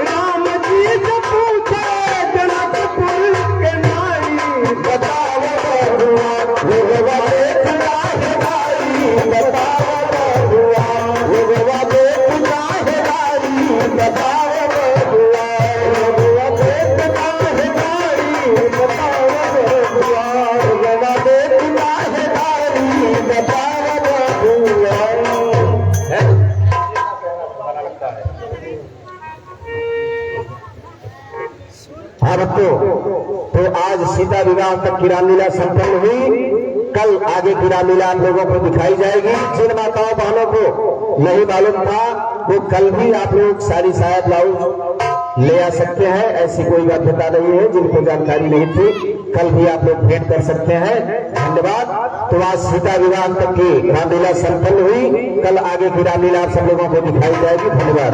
राम जी से पूछे जनकपुर के नारी, बताओ बबुआ, लोगवा देख काहे गारी, बताओ बबुआ, लोगवा देख काहे गारी, बताओ बबुआ, लोगवा देख काहे गारी, बताओ बबुआ, लोगवा देख काहे गारी, बताओ बबुआ। अब तो आज सीता विवाह तक की रामलीला संपन्न हुई। कल आगे की रामलीला आप लोगों को दिखाई जाएगी। जिन माताओं बहनों को नहीं मालूम था वो कल भी आप लोग साड़ी साया ब्लाउज ले आ सकते हैं, ऐसी कोई बाध्यता नहीं है। जिनको जानकारी नहीं थी कल भी आप लोग भेंट कर सकते हैं। धन्यवाद। तो आज सीता विवाह तक की रामलीला संपन्न हुई, कल आगे की रामलीला आप सब लोगों को दिखाई जाएगी। धन्यवाद।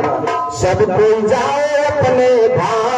सब कोई जाओ अपने भाई